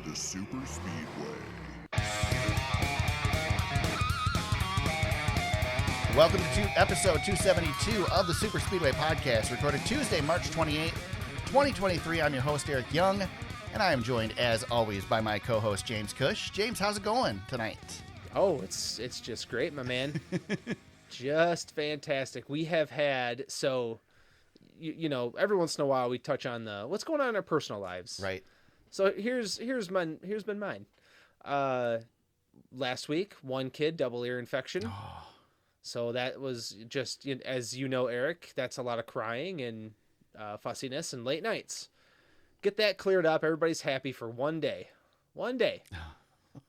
the Super Speedway. Welcome to episode 272 of the Super Speedway podcast, recorded Tuesday, March 28th, 2023. I'm your host, Eric Young, and I am joined, as always, by my co-host, James Cush. James, how's it going tonight? Oh, it's just great, my man. Just fantastic. We have had, so, you know, every once in a while we touch on what's going on in our personal lives. Right. So here's been mine. Last week, one kid, double ear infection. Oh. So that was just, as you know, Eric, that's a lot of crying and fussiness and late nights. Get that cleared up. Everybody's happy for one day.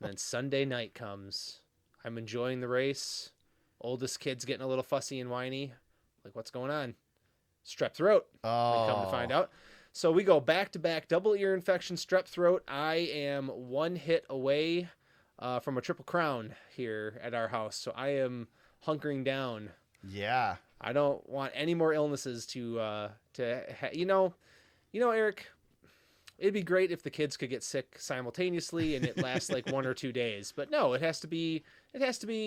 Then Sunday night comes. I'm enjoying the race. Oldest kid's getting a little fussy and whiny. Like, what's going on? Strep throat. Oh. We come to find out. So we go back-to-back, double ear infection, strep throat. I am one hit away from a triple crown here at our house. So I am hunkering down. Yeah. I don't want any more illnesses to you know, Eric, it'd be great if the kids could get sick simultaneously and it lasts like 1 or 2 days. But no, it has to be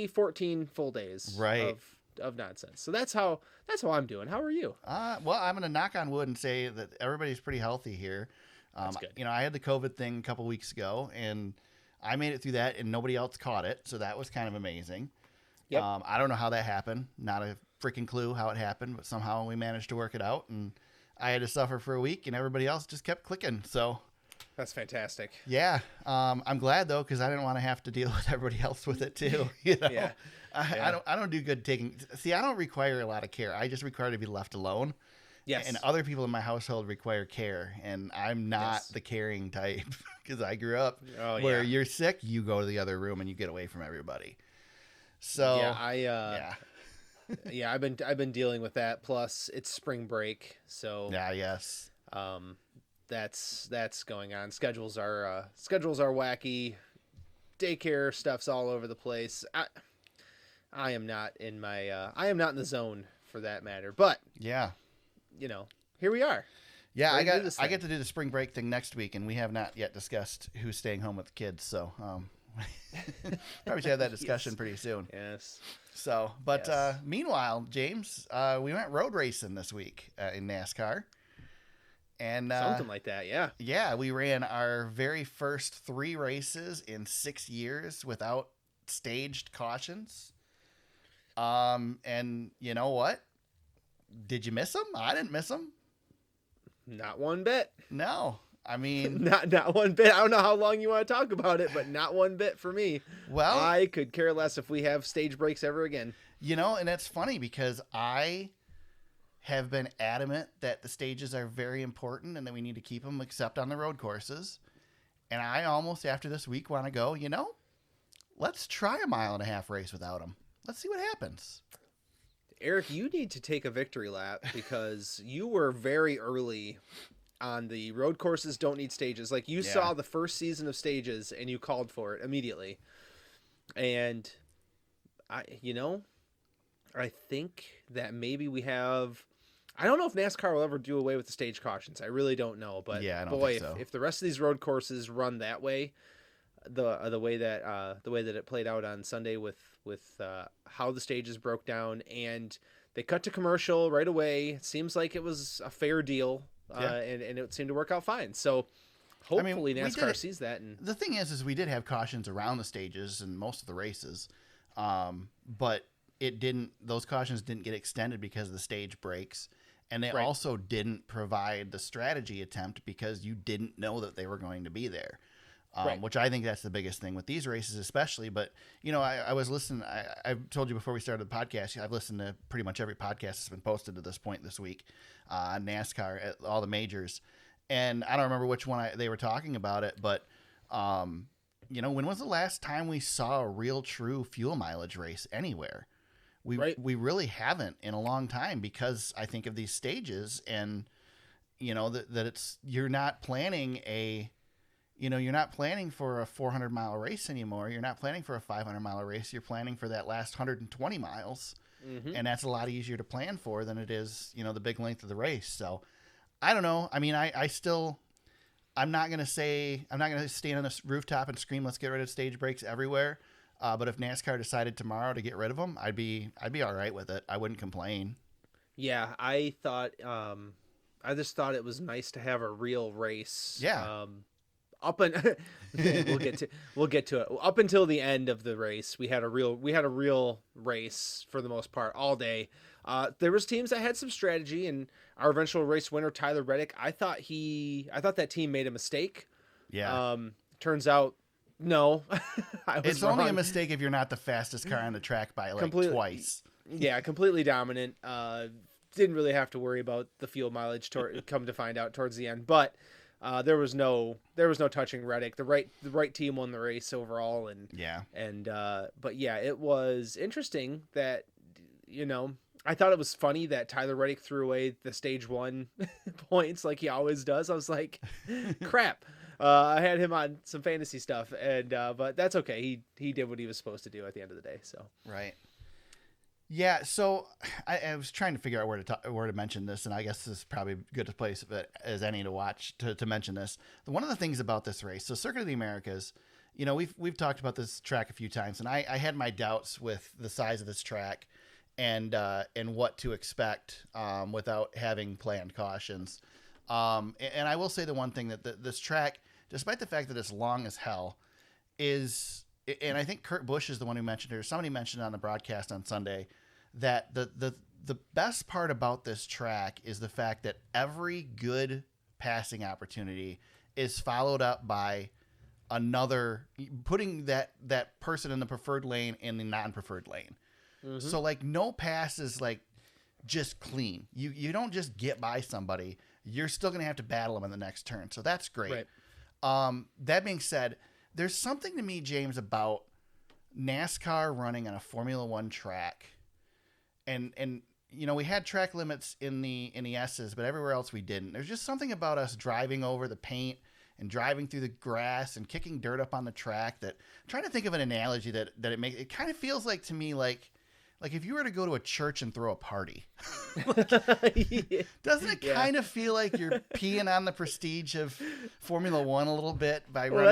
14 full days right. of nonsense. So that's how I'm doing. How are you? Well, I'm going to knock on wood and say that everybody's pretty healthy here. That's good. You know, I had the COVID thing a couple weeks ago, and I made it through that, and nobody else caught it. So that was kind of amazing. Yep. I don't know how that happened. Not a freaking clue how it happened, but somehow we managed to work it out, and I had to suffer for a week, and everybody else just kept clicking. So that's fantastic. Yeah. I'm glad though, because I didn't want to have to deal with everybody else with it too. You know? Yeah. I don't do good taking. See, I don't require a lot of care. I just require to be left alone. Yes. And other people in my household require care, and I'm not the caring type because I grew up where you're sick, you go to the other room and you get away from everybody. So yeah, I've been dealing with that. Plus, it's spring break, so yes. That's going on. Schedules are wacky. Daycare stuff's all over the place. I am not in the zone for that matter. But yeah, you know, here we are. Yeah, I get to do the spring break thing next week, and we have not yet discussed who's staying home with the kids. So probably should have that discussion pretty soon. Yes. So, but meanwhile, James, we went road racing this week in NASCAR. And something like that, yeah. Yeah, we ran our very first 3 races in 6 years without staged cautions. And you know what? Did you miss them? I didn't miss them. Not one bit. No. I mean, not one bit. I don't know how long you want to talk about it, but not one bit for me. Well, I could care less if we have stage breaks ever again. You know, and it's funny because I have been adamant that the stages are very important and that we need to keep them except on the road courses. And I almost after this week want to go, you know, let's try a 1.5 mile race without them. Let's see what happens. Eric, you need to take a victory lap because you were very early on the road courses don't need stages. Like you saw the first season of stages and you called for it immediately. And I think that maybe we have, I don't know if NASCAR will ever do away with the stage cautions. I really don't know, but I don't boy, think so. if the rest of these road courses run that way, the way that it played out on Sunday with how the stages broke down and they cut to commercial right away. It seems like it was a fair deal. And it seemed to work out fine. So hopefully NASCAR sees that. And the thing is we did have cautions around the stages and most of the races. But those cautions didn't get extended because of the stage breaks. And they also didn't provide the strategy attempt because you didn't know that they were going to be there. Which I think that's the biggest thing with these races, especially. But, you know, I was listening. I told you before we started the podcast, I've listened to pretty much every podcast that's been posted to this point this week on NASCAR at all the majors. And I don't remember which one they were talking about it. But, you know, when was the last time we saw a real true fuel mileage race anywhere? We really haven't in a long time because I think of these stages and, you know, that it's you're not planning for a 400-mile race anymore. You're not planning for a 500-mile race. You're planning for that last 120 miles. Mm-hmm. And that's a lot easier to plan for than it is, you know, the big length of the race. So I don't know. I mean, I still I'm not gonna stand on this rooftop and scream, "Let's get rid of stage breaks everywhere." But if NASCAR decided tomorrow to get rid of them, I'd be all right with it. I wouldn't complain. Yeah, I thought I just thought it was nice to have a real race. Yeah. Up and we'll get to it. Up until the end of the race, we had a real race for the most part all day. There was teams that had some strategy, and our eventual race winner, Tyler Reddick, I thought that team made a mistake. Yeah. Turns out, no. It's only a mistake if you're not the fastest car on the track by twice. Yeah, completely dominant. Didn't really have to worry about the fuel mileage come to find out towards the end, but there was no touching Reddick. The right team won the race overall, but yeah, it was interesting that, I thought it was funny that Tyler Reddick threw away the stage 1 points like he always does. I was like, crap. I had him on some fantasy stuff, but that's okay. He did what he was supposed to do at the end of the day. So right. Yeah, so I was trying to figure out where to mention this, and I guess this is probably good a place as any to watch to mention this. One of the things about this race, so Circuit of the Americas, we've talked about this track a few times, and I had my doubts with the size of this track and what to expect without having planned cautions. And I will say the one thing that this track, despite the fact that it's long as hell, is, and I think Kurt Busch is the one who mentioned it, or somebody mentioned it on the broadcast on Sunday, that the best part about this track is the fact that every good passing opportunity is followed up by another, putting that person in the preferred lane in the non-preferred lane. Mm-hmm. So like no pass is like just clean. You don't just get by somebody. You're still going to have to battle them in the next turn. So that's great. Right. That being said, there's something to me, James, about NASCAR running on a Formula One track. And we had track limits in the S's, but everywhere else we didn't. There's just something about us driving over the paint and driving through the grass and kicking dirt up on the track that I'm trying to think of an analogy that it kind of feels like to me like if you were to go to a church and throw a party. Doesn't it kind of feel like you're peeing on the prestige of Formula One a little bit by running?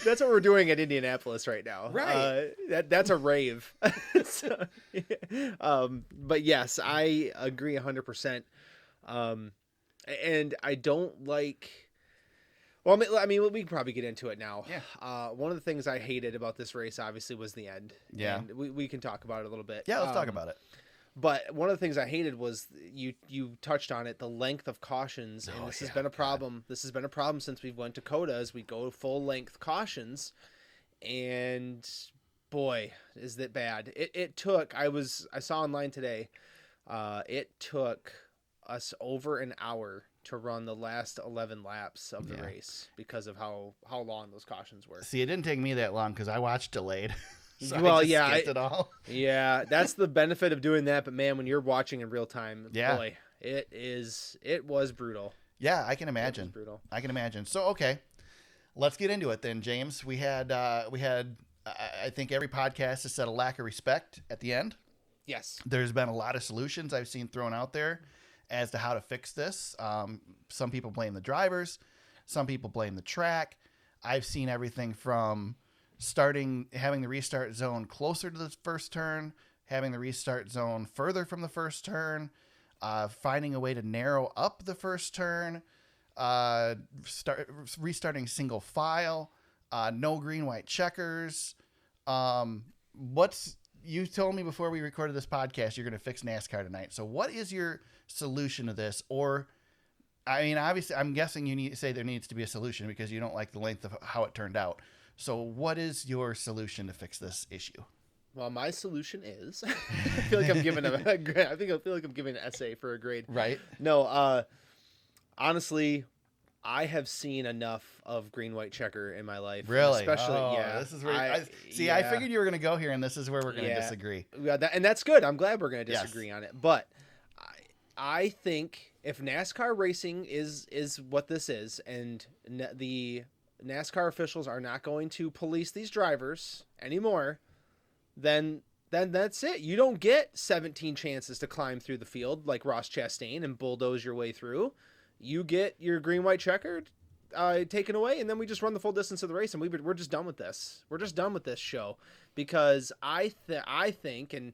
That's what we're doing at Indianapolis right now. Right. That's a rave. But yes, I agree 100%. And I don't like. Well, I mean, we can probably get into it now. Yeah. One of the things I hated about this race, obviously, was the end. Yeah. And we can talk about it a little bit. Yeah, let's talk about it. But one of the things I hated was you touched on it, the length of cautions, and this has been a problem. This has been a problem since we went to COTA, as we go full length cautions, and boy, is that bad. It took. I saw online today. It took us over an hour to run the last 11 laps of the race because of how long those cautions were. See, it didn't take me that long because I watched delayed. So well, it all. Yeah, that's the benefit of doing that. But man, when you're watching in real time, boy, it was brutal. Yeah, I can imagine. It was brutal. I can imagine. So, okay, let's get into it then, James. We had I think every podcast has said a lack of respect at the end. Yes. There's been a lot of solutions I've seen thrown out there as to how to fix this. Some people blame the drivers. Some people blame the track. I've seen everything from having the restart zone closer to the first turn, having the restart zone further from the first turn, finding a way to narrow up the first turn, restarting single file, no green, white checkers. You told me before we recorded this podcast you're going to fix NASCAR tonight. So what is your solution to this? Or, I mean, obviously, I'm guessing you need to say there needs to be a solution because you don't like the length of how it turned out. So what is your solution to fix this issue? Well, my solution is, I feel like I'm giving an essay for a grade. Right. No, honestly, I have seen enough of green, white checker in my life. Really? Especially, This is where I figured you were going to go here, and this is where we're going to disagree. Yeah, and that's good. I'm glad we're going to disagree on it. But I think if NASCAR racing is what this is, and the NASCAR officials are not going to police these drivers anymore, then that's it. You don't get 17 chances to climb through the field like Ross Chastain and bulldoze your way through. You get your green, white checkered, taken away, and then we just run the full distance of the race, and we're just done with this. We're just done with this show, because I think, and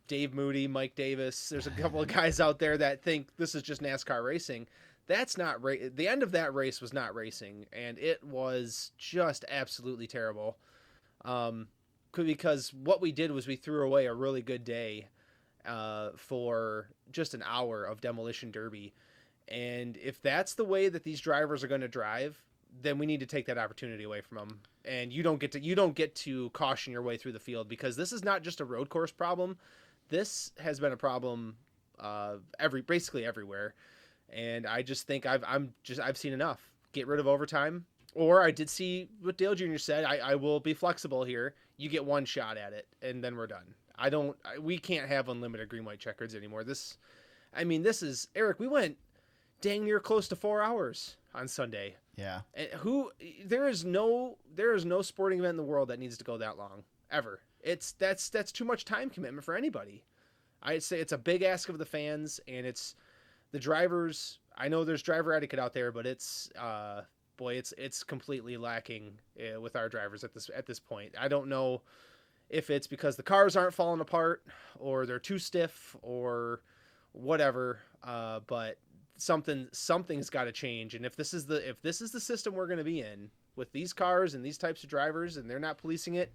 Dave Moody, Mike Davis, there's a couple of guys out there that think this is just NASCAR racing. That's not the end of that race was not racing, and it was just absolutely terrible. Because what we did was we threw away a really good day for just an hour of demolition derby. And if that's the way that these drivers are going to drive, then we need to take that opportunity away from them. And you don't get to caution your way through the field, because this is not just a road course problem. This has been a problem basically everywhere. And I just think I've seen enough. Get rid of overtime. Or I did see what Dale Jr. said. I will be flexible here. You get one shot at it, and then we're done. We can't have unlimited green, white checkers anymore. This is, Eric, we went dang near close to 4 hours on Sunday. Yeah. And there is no sporting event in the world that needs to go that long, ever. That's too much time commitment for anybody. I'd say it's a big ask of the fans, and it's the drivers. I know there's driver etiquette out there, but it's completely lacking with our drivers at this point. I don't know if it's because the cars aren't falling apart, or they're too stiff, or whatever. But something's got to change. And if this is the system we're going to be in with these cars and these types of drivers, and they're not policing it,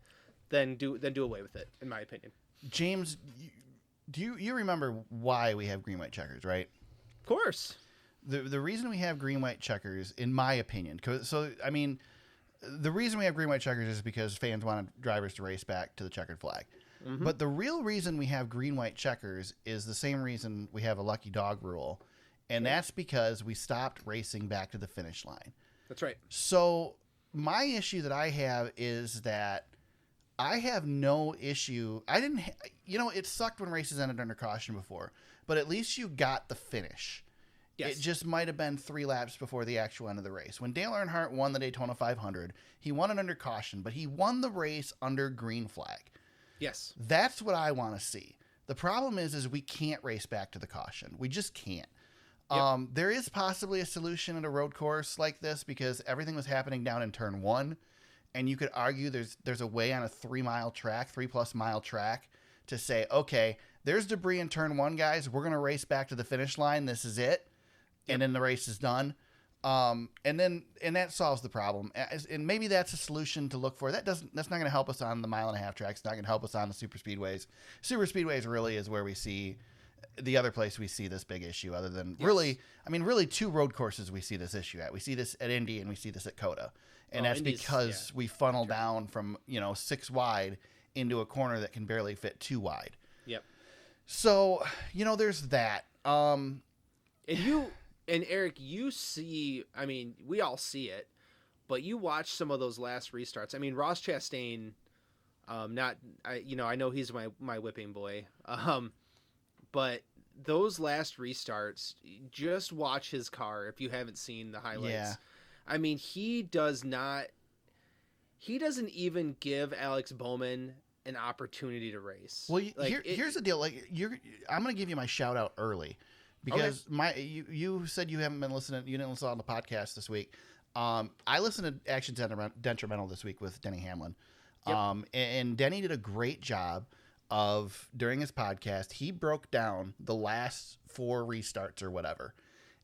then do away with it, in my opinion. James, do you remember why we have green, white checkers, right? Of course. The reason we have green, white checkers, in my opinion, the reason we have green, white checkers is because fans want drivers to race back to the checkered flag. Mm-hmm. But the real reason we have green, white checkers is the same reason we have a lucky dog rule. And that's because we stopped racing back to the finish line. That's right. So my issue that I have is that I have no issue. It sucked when races ended under caution before, but at least you got the finish. Yes. It just might have been 3 laps before the actual end of the race. When Dale Earnhardt won the Daytona 500, he won it under caution, but he won the race under green flag. Yes. That's what I want to see. The problem is we can't race back to the caution. We just can't. Yep. There is possibly a solution at a road course like this, because everything was happening down in turn 1, and you could argue there's a way on a 3+ mile track to say, okay, there's debris in turn 1, guys. We're going to race back to the finish line. This is it. And then the race is done. And that solves the problem. And maybe that's a solution to look for. That's not going to help us on the 1.5-mile tracks. It's not going to help us on the super speedways. Super speedways really is where we see the other place we see this big issue, other than really 2 road courses we see this issue at. We see this at Indy, and we see this at COTA. And that's Indy's, because we funnel down from 6 wide into a corner that can barely fit 2 wide. Yep. So, there's that. And Eric, you see, we all see it, but you watch some of those last restarts. Ross Chastain, I know he's my whipping boy. But those last restarts, just watch his car if you haven't seen the highlights. Yeah. He doesn't even give Alex Bowman an opportunity to race. Well, here's the deal. I'm going to give you my shout out early. Because you said you haven't been listening. You didn't listen on the podcast this week. I listened to Actions Detrimental this week with Denny Hamlin. Yep. And Denny did a great job of, during his podcast, he broke down the last 4 restarts or whatever.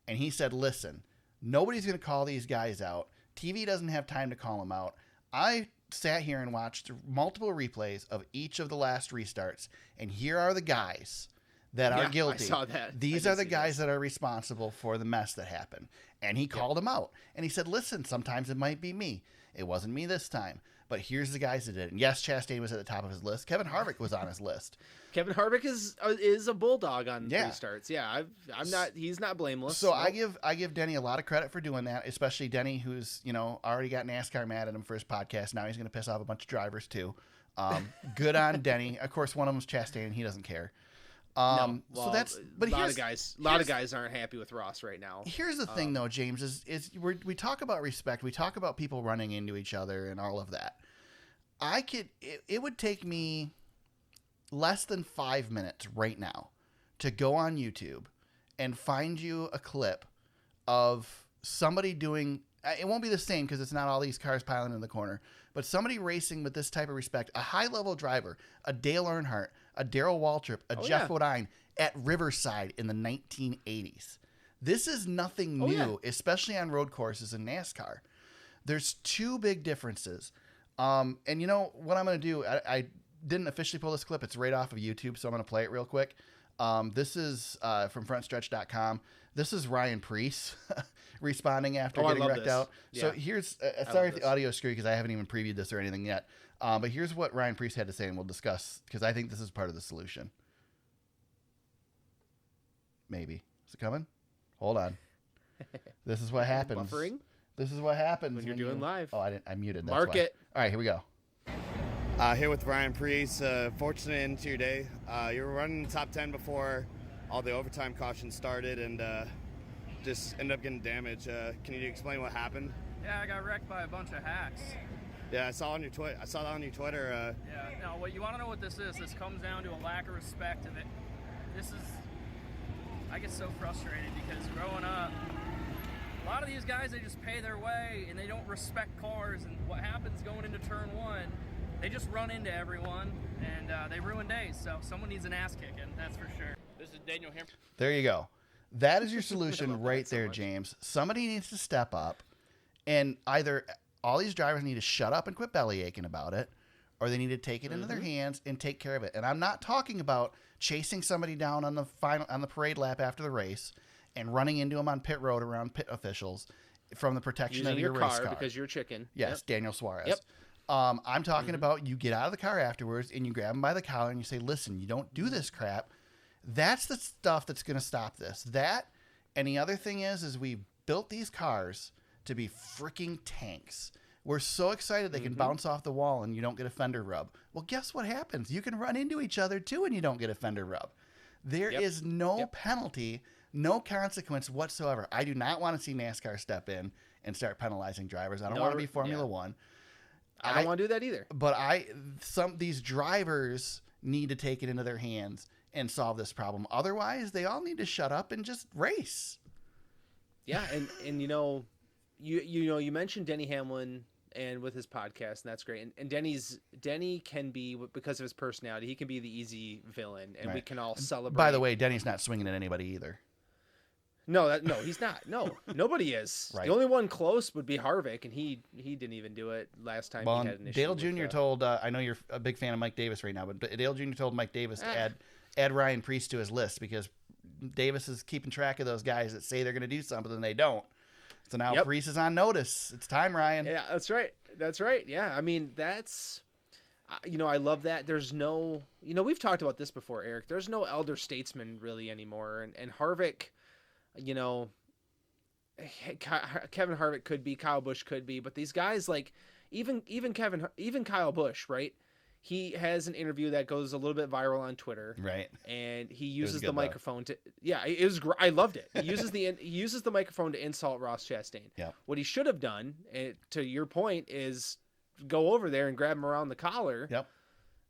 And he said, listen, nobody's going to call these guys out. TV doesn't have time to call them out. I sat here and watched multiple replays of each of the last restarts. And here are the guys that are guilty. I saw that. These are the guys that are responsible for the mess that happened. And he called them out. And he said, listen, sometimes it might be me. It wasn't me this time. But here's the guys that did it. And yes, Chastain was at the top of his list. Kevin Harvick was on his list. Kevin Harvick is a bulldog on restarts. Yeah, he's not blameless. So nope. I give Denny a lot of credit for doing that, especially Denny, who's already got NASCAR mad at him for his podcast. Now he's going to piss off a bunch of drivers too. Good on Denny. Of course, one of them's Chastain, and he doesn't care. A lot of guys aren't happy with Ross right now. Here's the thing, though, James, is we talk about respect. We talk about people running into each other and all of that. It would take me less than 5 minutes right now to go on YouTube and find you a clip of somebody doing it won't be the same because it's not all these cars piling in the corner, but somebody racing with this type of respect, a high-level driver, a Dale Earnhardt, a Darrell Waltrip, a Jeff Bodine at Riverside in the 1980s. This is nothing new, especially on road courses in NASCAR. There's two big differences. And you know what I'm going to do? I didn't officially pull this clip. It's right off of YouTube, so I'm going to play it real quick. This is from frontstretch.com. This is Ryan Preece responding after getting wrecked out. Yeah. So here's, sorry if the audio is screwy because I haven't even previewed this or anything yet. But here's what Ryan Preece had to say, and we'll discuss, because I think this is part of the solution. Maybe. Is it coming? Hold on. This is what happens. Buffering? This is what happens when you're doing live. Oh, I muted. That's Mark why. it. All right, here we go. Here with Ryan Preece. Fortunate into your day. You were running the top 10 before all the overtime cautions started and just ended up getting damaged. Can you explain what happened? Yeah, I got wrecked by a bunch of hacks. Yeah, I saw on your I saw that on your Twitter. Yeah, no, what you want to know what this is? This comes down to a lack of respect of it. This is, I get so frustrated because growing up, a lot of these guys, they just pay their way and they don't respect cars, and what happens going into turn one, they just run into everyone and they ruin days. So someone needs an ass kicking, that's for sure. This is Daniel Hamlin. There you go. That is your solution right there, James. Somebody needs to step up, and either all these drivers need to shut up and quit belly aching about it, or they need to take it into their hands and take care of it. And I'm not talking about chasing somebody down on the parade lap after the race and running into them on pit road around pit officials from the protection Using of your race car because you're chicken. Yes, Daniel Suarez. Yep. I'm talking about you get out of the car afterwards and you grab them by the collar and you say, listen, you don't do this crap. That's the stuff that's going to stop this. That, and the other thing is we built these cars to be freaking tanks. We're so excited they can bounce off the wall and you don't get a fender rub. Well, guess what happens? You can run into each other too and you don't get a fender rub. There is no penalty, no consequence whatsoever. I do not want to see NASCAR step in and start penalizing drivers. I don't want to be Formula One. I don't want to do that either. But these drivers need to take it into their hands and solve this problem. Otherwise, they all need to shut up and just race. Yeah, and you know, you mentioned Denny Hamlin and with his podcast, and that's great. And Denny can be, because of his personality, he can be the easy villain, and we can all celebrate. By the way, Denny's not swinging at anybody either. No, he's not. No, nobody is. Right. The only one close would be Harvick, and he didn't even do it last time. He had an issue Dale Jr. told, I know you're a big fan of Mike Davis right now, but Dale Jr. told Mike Davis to add Ryan Preece to his list because Davis is keeping track of those guys that say they're going to do something and they don't. So now Preece is on notice. It's time, Ryan. Yeah, that's right. That's right. Yeah, I mean, that's, I love that. There's no, we've talked about this before, Eric. There's no elder statesman really anymore. And Harvick, Kevin Harvick could be, Kyle Busch could be, but these guys, like even Kyle Busch, right? He has an interview that goes a little bit viral on Twitter, right? And he uses the microphone to, it was I loved it. He uses the microphone to insult Ross Chastain. Yeah. What he should have done, to your point, is go over there and grab him around the collar. Yep.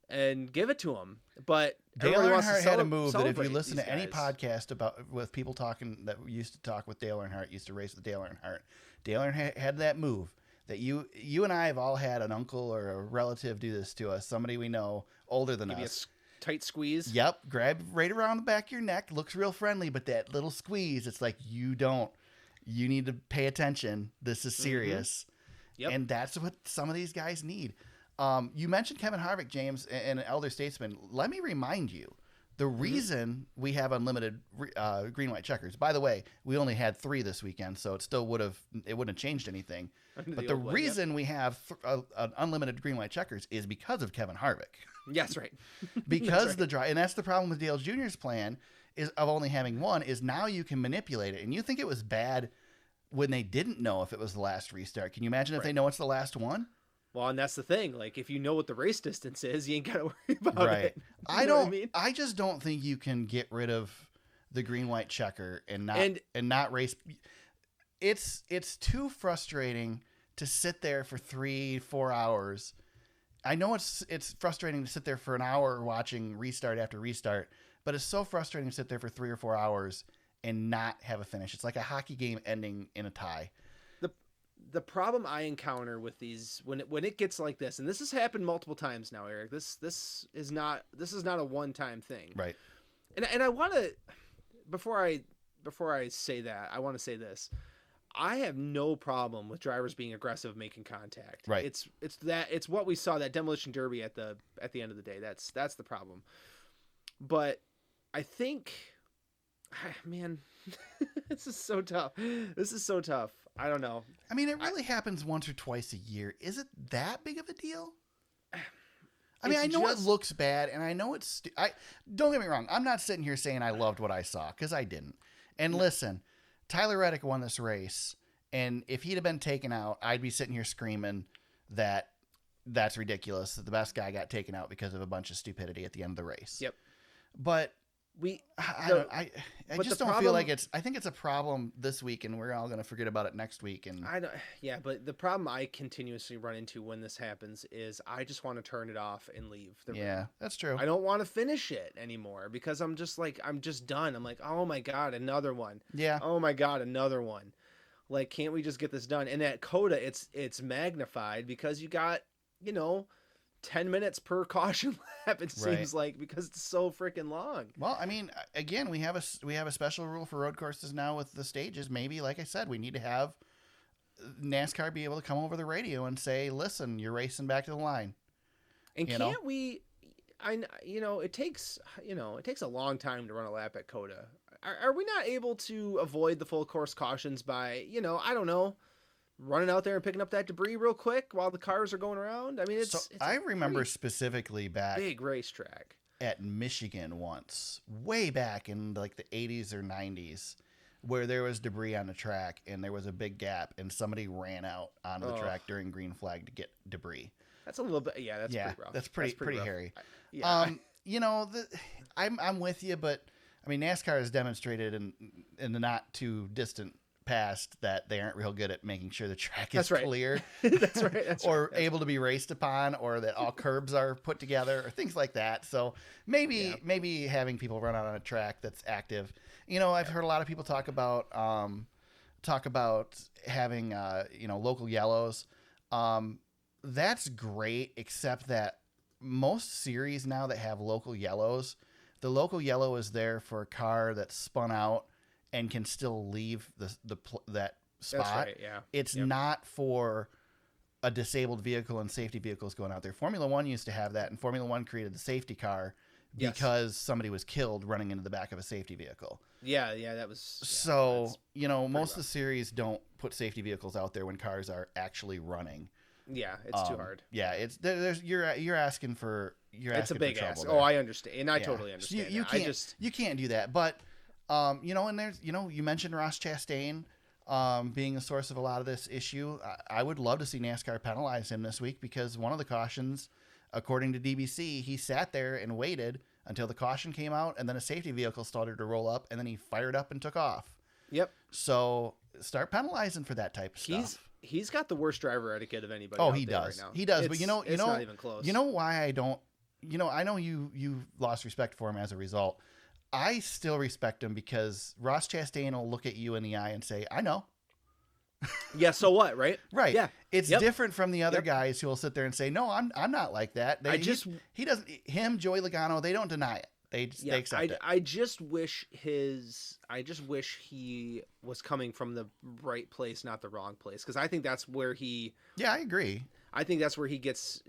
And give it to him. But Dale Earnhardt had a move that if you listen to any podcast with people talking that used to talk with Dale Earnhardt, used to race with Dale Earnhardt had that move. That you and I have all had an uncle or a relative do this to us, somebody we know older than us. A tight squeeze. Yep, grab right around the back of your neck. Looks real friendly, but that little squeeze, it's like you need to pay attention. This is serious. Yep. And that's what some of these guys need. You mentioned Kevin Harvick, James, and an elder statesman. Let me remind you, the reason we have unlimited green, white checkers, by the way, we only had 3 this weekend, so it wouldn't have changed anything. But the reason we have an unlimited green, white checkers is because of Kevin Harvick. Yes, right. Because and that's the problem with Dale Jr.'s plan of only having 1 is now you can manipulate it. And you think it was bad when they didn't know if it was the last restart. Can you imagine if they know it's the last one? Well, and that's the thing. Like, if you know what the race distance is, you ain't got to worry about it. I just don't think you can get rid of the green, white checker and not race. It's too frustrating to sit there for 3-4 hours. I know it's frustrating to sit there for an hour watching restart after restart, but it's so frustrating to sit there for 3 or 4 hours and not have a finish. It's like a hockey game ending in a tie. the problem I encounter with these when it gets like this, and this has happened multiple times now, Eric. This is not a one-time thing, Right. And I want to before I say that, I want to say this. I have no problem with drivers being aggressive, making contact. Right. It's what we saw, that demolition derby at the end of the day. That's the problem. But I think, man, this is so tough. I don't know. I mean, it really happens once or twice a year. Is it that big of a deal? I mean, I know it looks bad, and I know it's... don't get me wrong. I'm not sitting here saying I loved what I saw, because I didn't. And listen, Tyler Reddick won this race, and if he'd have been taken out, I'd be sitting here screaming that that's ridiculous, that the best guy got taken out because of a bunch of stupidity at the end of the race. Yep. But... I just don't feel like it's... I think it's a problem this week, and we're all going to forget about it next week. And but the problem I continuously run into when this happens is I just want to turn it off and leave. That's true. I don't want to finish it anymore because I'm just done. I'm like, oh my God, another one. Yeah. Oh my God, another one. Like, can't we just get this done? And at COTA, it's magnified because you got, 10 minutes per caution lap, it seems like, because it's so freaking long. Well, I mean, again, we have a special rule for road courses now with the stages. Maybe, like I said, we need to have NASCAR be able to come over the radio and say, listen, you're racing back to the line. And can't we, it takes a long time to run a lap at COTA. Are we not able to avoid the full course cautions by, I don't know, running out there and picking up that debris real quick while the cars are going around? I mean, I remember specifically back big racetrack at Michigan once, way back in like the 80s or 90s, where there was debris on the track and there was a big gap and somebody ran out onto the track during green flag to get debris. That's a little bit, that's pretty rough. That's pretty hairy. Yeah. I'm with you, but I mean, NASCAR has demonstrated in the not too distant past that they aren't real good at making sure the track is clear. That's right. Or able to be raced upon, or that all curbs are put together, or things like that. So maybe having people run out on a track that's active. I've heard a lot of people talk about having local yellows. That's great, except that most series now that have local yellows, the local yellow is there for a car that's spun out and can still leave that spot. That's right, yeah. It's not for a disabled vehicle and safety vehicles going out there. Formula One used to have that, and Formula One created the safety car because somebody was killed running into the back of a safety vehicle. Yeah, that was... So, most of the series don't put safety vehicles out there when cars are actually running. Yeah, it's too hard. Yeah, you're asking for it's a big ask. There. Oh, I understand, and I totally understand. You can't do that, but and there's you mentioned Ross Chastain being the source of a lot of this issue. I would love to see NASCAR penalize him this week because one of the cautions, according to DBC, he sat there and waited until the caution came out, and then a safety vehicle started to roll up, and then he fired up and took off. Yep. So start penalizing for stuff. He's got the worst driver etiquette of anybody. Oh, he does. Right now. He does. It's not even close. You know why I don't? I know you lost respect for him as a result. I still respect him because Ross Chastain will look at you in the eye and say, "I know." Yeah. So what? Right. Right. Yeah. It's different from the other guys who will sit there and say, "No, I'm not like that." He doesn't. Him, Joey Logano, they don't deny it. They accept it. I just wish he was coming from the right place, not the wrong place. Because I think that's where he. Yeah, I agree. I think that's where he gets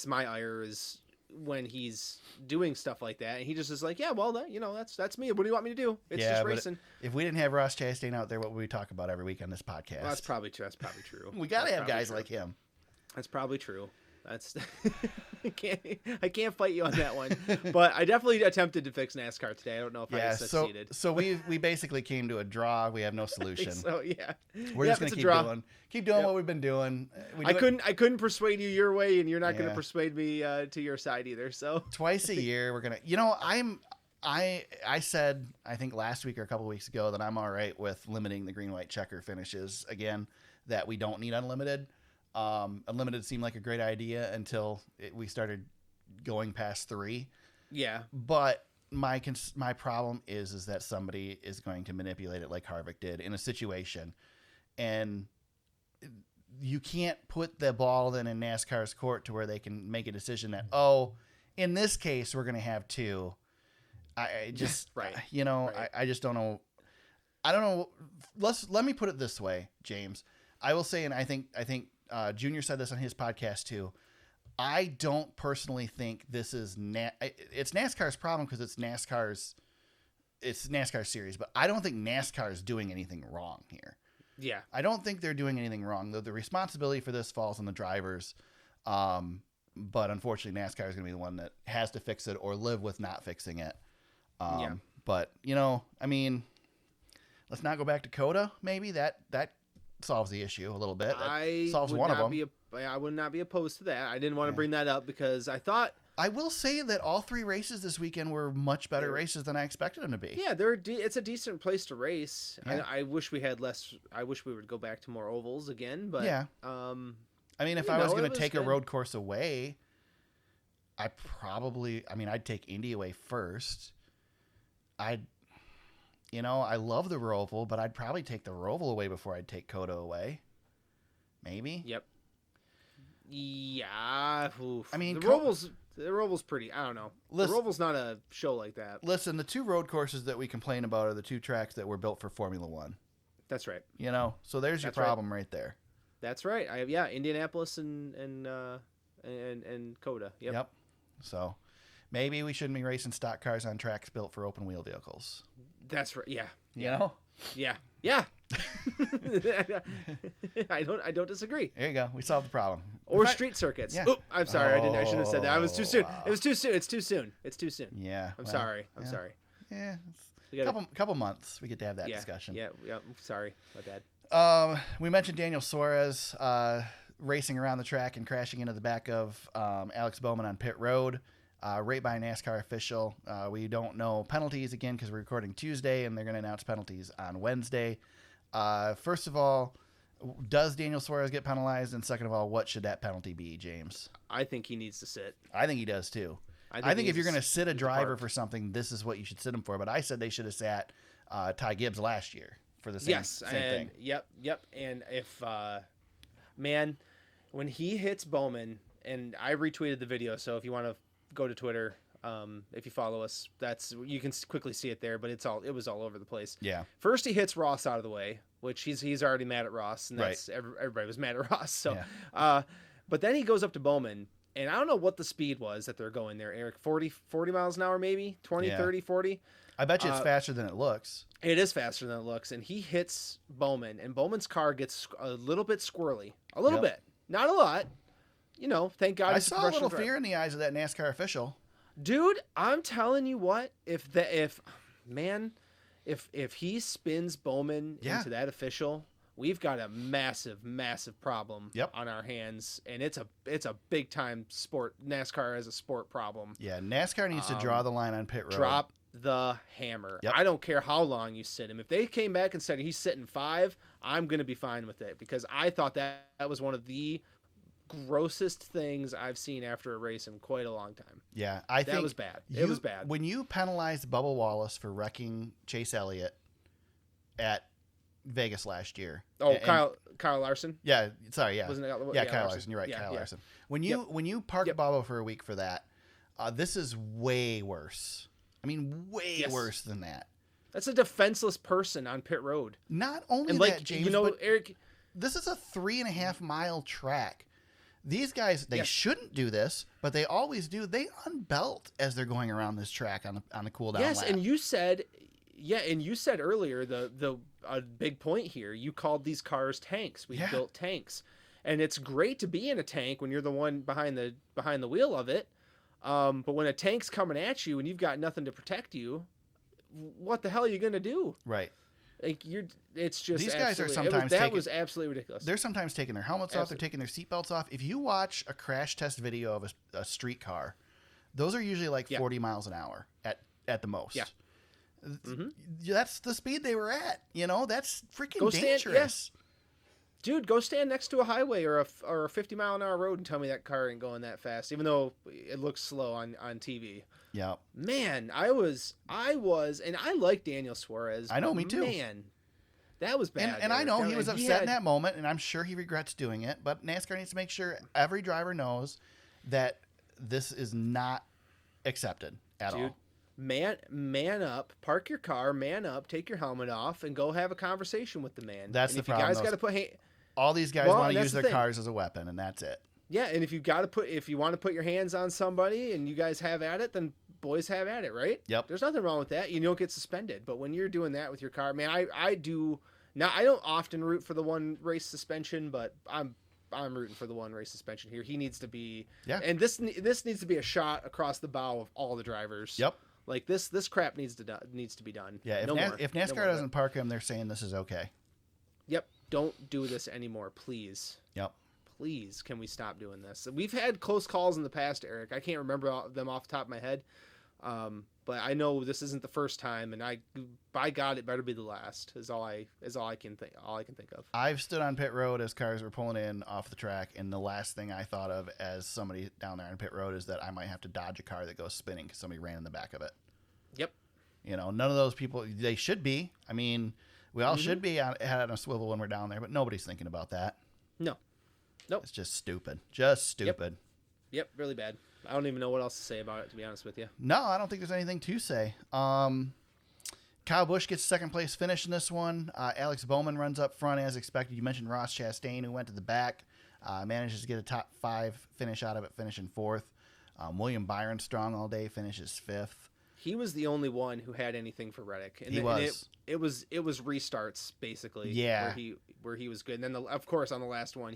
my ire is when he's doing stuff like that, and he just is like, yeah, well, that's me. What do you want me to do? It's just racing. If we didn't have Ross Chastain out there, what would we talk about every week on this podcast? Well, that's probably true. We got to have guys like him. That's probably true. That's I can't fight you on that one, but I definitely attempted to fix NASCAR today. I don't know if I succeeded. So we basically came to a draw. We have no solution. So yeah, we're just gonna keep doing what we've been doing. I couldn't persuade you your way, and you're not gonna persuade me to your side either. So twice a year we're gonna. I said I think last week or a couple weeks ago that I'm all right with limiting the green white checker finishes again. That we don't need unlimited. Unlimited seemed like a great idea until we started going past 3. Yeah. But my problem is that somebody is going to manipulate it like Harvick did in a situation. And you can't put the ball then in NASCAR's court to where they can make a decision that, in this case, we're going to have two. I just, Right. Right. I just don't know. I don't know. Let me put it this way, James. I will say, and I think Junior said this on his podcast too. I don't personally think this is it's NASCAR's problem because it's NASCAR's series, but I don't think NASCAR is doing anything wrong here. Yeah. I don't think they're doing anything wrong. The responsibility for this falls on the drivers. But unfortunately, NASCAR is going to be the one that has to fix it or live with not fixing it. But, I mean, let's not go back to COTA. Maybe that solves the issue a little bit. That solves one of them. I would not be opposed to that. I didn't want to bring that up because I thought... I will say that all three races this weekend were much better races than I expected them to be. Yeah, it's a decent place to race. Yeah. I wish we had less. I wish we would go back to more ovals again. But yeah, I mean, if I was going to take a road course away, I'd take Indy away first. I love the Roval, but I'd probably take the Roval away before I'd take COTA away. Maybe. Yep. Yeah. Oof. I mean, the Roval's pretty. I don't know. Listen, the Roval's not a show like that. Listen, the two road courses that we complain about are the two tracks that were built for Formula One. That's right. So there's your problem right there. That's right. Indianapolis and COTA. Yep. So maybe we shouldn't be racing stock cars on tracks built for open wheel vehicles. That's right. Yeah. Yeah. I don't disagree. There you go. We solved the problem. Or street circuits. Yeah. Oops, I'm sorry. I shouldn't have said that. I was too soon. Wow. It was too soon. It's too soon. Yeah. I'm sorry. Yeah. Couple months we get to have that discussion. Yeah. Sorry. My bad. We mentioned Daniel Suarez racing around the track and crashing into the back of Alex Bowman on pit road. Right by a NASCAR official. We don't know penalties again because we're recording Tuesday and they're going to announce penalties on Wednesday. First of all, does Daniel Suarez get penalized? And second of all, what should that penalty be, James? I think he needs to sit. I think he does too. I think if you're going to sit a driver for something, this is what you should sit him for. But I said they should have sat Ty Gibbs last year for the same thing. Yep. And if, when he hits Bowman, and I retweeted the video, so if you want to go to Twitter, if you follow us, you can quickly see it there, but it was all over the place. Yeah. First he hits Ross out of the way, which he's already mad at Ross, and that's everybody was mad at Ross. So, but then he goes up to Bowman, and I don't know what the speed was that they're going there, Eric. 40 miles an hour, maybe 20, 30, 40. I bet you it's faster than it looks. It is faster than it looks, and he hits Bowman, and Bowman's car gets a little bit squirrely, a little bit, not a lot. Thank God. I saw a little fear in the eyes of that NASCAR official. Dude, I'm telling you what, if he spins Bowman into that official, we've got a massive, massive problem on our hands, and it's a big time sport. NASCAR as a sport problem. Yeah, NASCAR needs to draw the line on pit road. Drop the hammer. I don't care how long you sit him. If they came back and said he's sitting 5, I'm going to be fine with it because I thought that was one of the grossest things I've seen after a race in quite a long time. Yeah, I think that was bad. It was bad. When you penalized Bubba Wallace for wrecking Chase Elliott at Vegas last year. Oh, Kyle Larson? Yeah, sorry, yeah. Wasn't it? Yeah, Kyle Larson. You're right, Kyle Larson. When you parked Bubba for a week for that, this is way worse. I mean, way worse than that. That's a defenseless person on pit road. Not only that, James, but Eric, this is a 3.5 mile track. These guys, they shouldn't do this, but they always do. They unbelt as they're going around this track on the cool down lap. And you said, earlier the big point here. You called these cars tanks. We built tanks, and it's great to be in a tank when you're the one behind the wheel of it. But when a tank's coming at you and you've got nothing to protect you, what the hell are you gonna do? Right. Like it's just these guys are sometimes was absolutely ridiculous. They're sometimes taking their helmets off. They're taking their seatbelts off. If you watch a crash test video of a street car, those are usually like 40 miles an hour at the most. Yeah, that's the speed they were at. That's freaking dangerous. Dude, go stand next to a highway or a 50 mile an hour road and tell me that car ain't going that fast, even though it looks slow on TV. Yeah. Man, I was, and I like Daniel Suarez. I know, me too. Man, That was bad. And I know he was upset in had... that moment, and I'm sure he regrets doing it. But NASCAR needs to make sure every driver knows that this is not accepted at all. Man up, park your car, man up, take your helmet off, and go have a conversation with the man. That's and the problem. You guys got to put all these guys want to use their cars as a weapon, and that's it. Yeah, and if you want to put your hands on somebody and you guys have at it, then boys have at it, right? Yep. There's nothing wrong with that. You don't get suspended. But when you're doing that with your car, man, I do. Now I don't often root for the one race suspension, but I'm rooting for the one race suspension here. He needs to be. Yeah. And this needs to be a shot across the bow of all the drivers. Yep. Like this crap needs to be done. Yeah. If NASCAR doesn't park him, they're saying this is okay. Yep. Don't do this anymore, please. Yep. Please, can we stop doing this? We've had close calls in the past, Eric. I can't remember them off the top of my head, but I know this isn't the first time, and by God, it better be the last. Is all I can think of. I've stood on pit road as cars were pulling in off the track, and the last thing I thought of as somebody down there on pit road is that I might have to dodge a car that goes spinning because somebody ran in the back of it. Yep. You know, none of those people. They should be. I mean, we all should be head on a swivel when we're down there, but nobody's thinking about that. No. Nope. It's just stupid. Just stupid. Yep, really bad. I don't even know what else to say about it, to be honest with you. No, I don't think there's anything to say. Kyle Busch gets second place finish in this one. Alex Bowman runs up front as expected. You mentioned Ross Chastain, who went to the back, manages to get a top 5 finish out of it, finishing 4th. William Byron, strong all day, finishes 5th. He was the only one who had anything for Reddick. And he was. It was restarts basically. Yeah. Where he was good. And then of course on the last one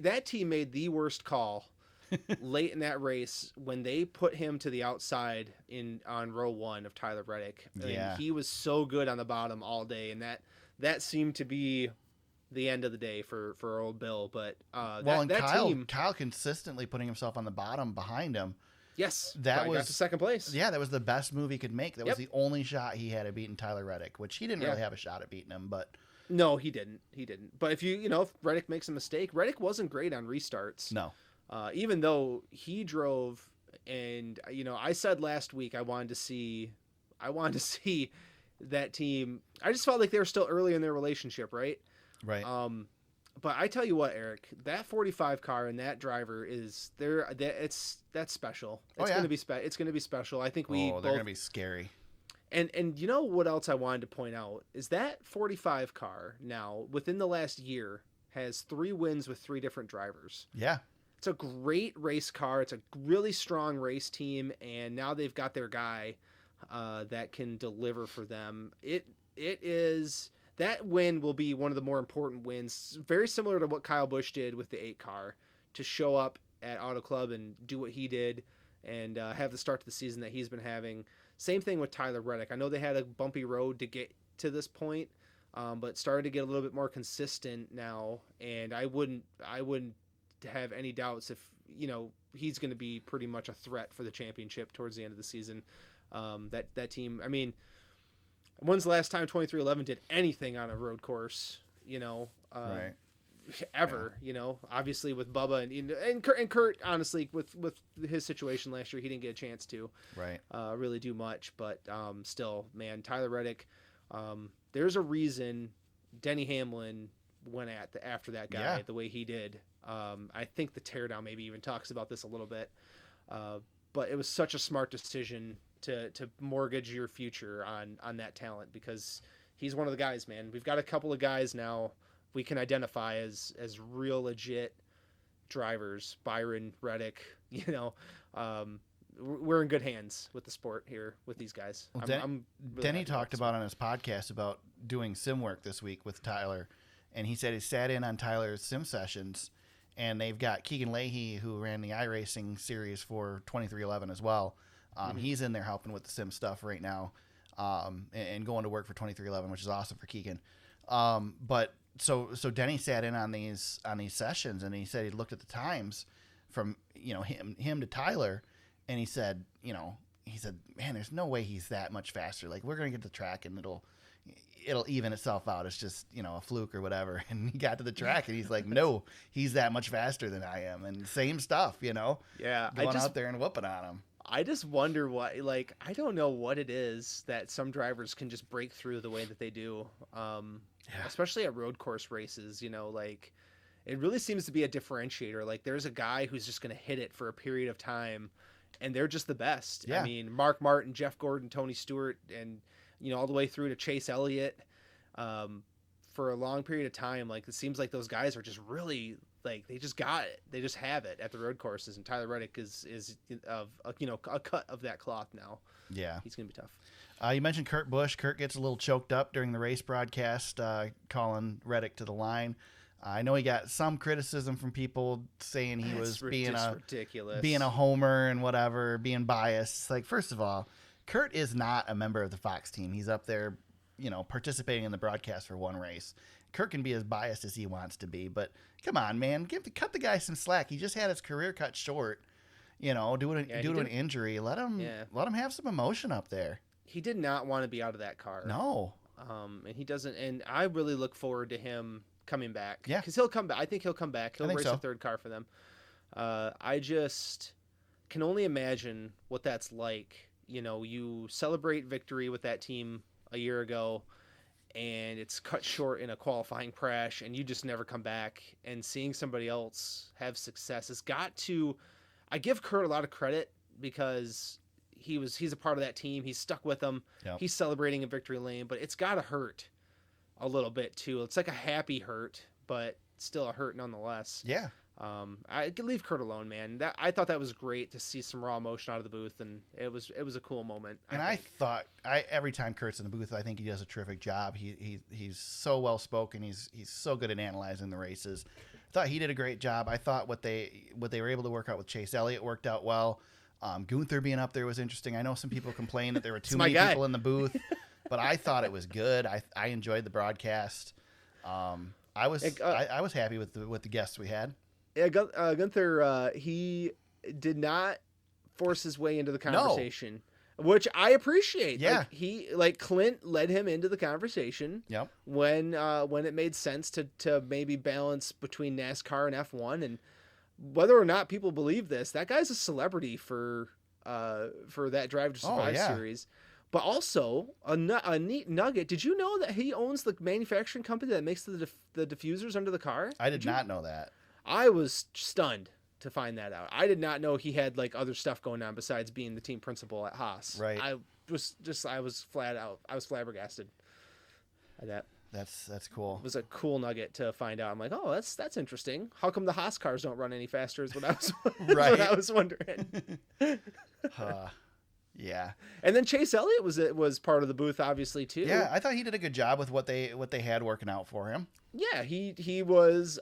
that team made the worst call late in that race when they put him to the outside on row 1 of Tyler Reddick. Yeah. And he was so good on the bottom all day, and that seemed to be the end of the day for old Bill. But Kyle consistently putting himself on the bottom behind him. Yes, got to second place. Yeah, that was the best move he could make. That was the only shot he had at beating Tyler Reddick, which he didn't really have a shot at beating him, but. No, he didn't. But if if Reddick makes a mistake, Reddick wasn't great on restarts. No. Even though he drove, and I said last week I wanted to see that team. I just felt like they were still early in their relationship, right? Right. But I tell you what, Eric, that 45 car and that driver that's special. It's going to be it's going to be special. I think they're going to be scary. And you know what else I wanted to point out is that 45 car now within the last year has 3 wins with 3 different drivers. Yeah. It's a great race car. It's a really strong race team, and now they've got their guy that can deliver for them. That win will be one of the more important wins, very similar to what Kyle Busch did with the 8 car, to show up at Auto Club and do what he did and have the start to the season that he's been having. Same thing with Tyler Reddick. I know they had a bumpy road to get to this point, but started to get a little bit more consistent now, and I wouldn't have any doubts if he's going to be pretty much a threat for the championship towards the end of the season. That team, I mean, when's the last time 2311 did anything on a road course? Right. Ever, obviously with Bubba and Kurt, honestly, with his situation last year, he didn't get a chance to really do much, but still, man, Tyler Reddick, there's a reason Denny Hamlin went after that guy the way he did. I think the teardown maybe even talks about this a little bit, but it was such a smart decision to mortgage your future on that talent, because he's one of the guys, man. We've got a couple of guys now we can identify as real legit drivers. Byron, Reddick, we're in good hands with the sport here with these guys. Well, I'm really Denny talked about on his podcast about doing sim work this week with Tyler, and he said he sat in on Tyler's sim sessions, and they've got Keegan Leahy, who ran the iRacing series for 2311 as well. He's in there helping with the sim stuff right now, and going to work for 2311, which is awesome for Keegan. But so Denny sat in on these sessions, and he said he looked at the times from him to Tyler, and he said, man, there's no way he's that much faster. Like, we're gonna get to the track and it'll even itself out. It's just a fluke or whatever. And he got to the track and he's like, no, he's that much faster than I am. And same stuff, Yeah, going out there and whooping on him. I just wonder what, like, I don't know what it is that some drivers can just break through the way that they do. Especially at road course races, you know, like it really seems to be a differentiator. Like there's a guy who's just going to hit it for a period of time and they're just the best. Yeah. I mean, Mark Martin, Jeff Gordon, Tony Stewart, and, you know, all the way through to Chase Elliott, for a long period of time. Like it seems like those guys are just really, like, they just got it. They just have it at the road courses. And Tyler Reddick is of, you know, a cut of that cloth now. Yeah. He's going to be tough. You mentioned Kurt Busch. Kurt gets a little choked up during the race broadcast, calling Reddick to the line. I know he got some criticism from people saying he was being a homer and whatever, being biased. Like, first of all, Kurt is not a member of the Fox team. He's up there, you know, participating in the broadcast for one race. Kurt can be as biased as he wants to be, but come on, man, cut the guy some slack. He just had his career cut short, you know, due to an injury. Let him have some emotion up there. He did not want to be out of that car. No. And he doesn't. And I really look forward to him coming back. Yeah. Because he'll come back. I think he'll come back. He'll race a third car for them. I just can only imagine what that's like. You know, you celebrate victory with that team a year ago, and it's cut short in a qualifying crash, and you just never come back. And seeing somebody else have success has got to. I give Kurt a lot of credit because he's a part of that team. He's stuck with them. Yep. He's celebrating in victory lane, but it's got to hurt a little bit too. It's like a happy hurt, but still a hurt nonetheless. Yeah. I could leave Kurt alone, man. I thought that was great to see some raw emotion out of the booth, and it was a cool moment. And I thought every time Kurt's in the booth, I think he does a terrific job. He's so well spoken. He's so good at analyzing the races. I thought he did a great job. I thought what they were able to work out with Chase Elliott worked out well. Gunther being up there was interesting. I know some people complained that there were too many people in the booth, but I thought it was good. I enjoyed the broadcast. I was happy with the guests we had. Yeah, Gunther, he did not force his way into the conversation, which I appreciate. Yeah, Clint led him into the conversation. Yep. When it made sense to maybe balance between NASCAR and F1, and whether or not people believe this, that guy's a celebrity for that Drive to Survive series. But also a neat nugget. Did you know that he owns the manufacturing company that makes the diffusers under the car? I did not know that. I was stunned to find that out. I did not know he had like other stuff going on besides being the team principal at Haas. Right. I was flat out. I was flabbergasted at that. That's cool. It was a cool nugget to find out. I'm like, oh, that's interesting. How come the Haas cars don't run any faster? Is what I was right. what I was wondering. Yeah. And then Chase Elliott was part of the booth, obviously too. Yeah, I thought he did a good job with what they had working out for him. Yeah, he was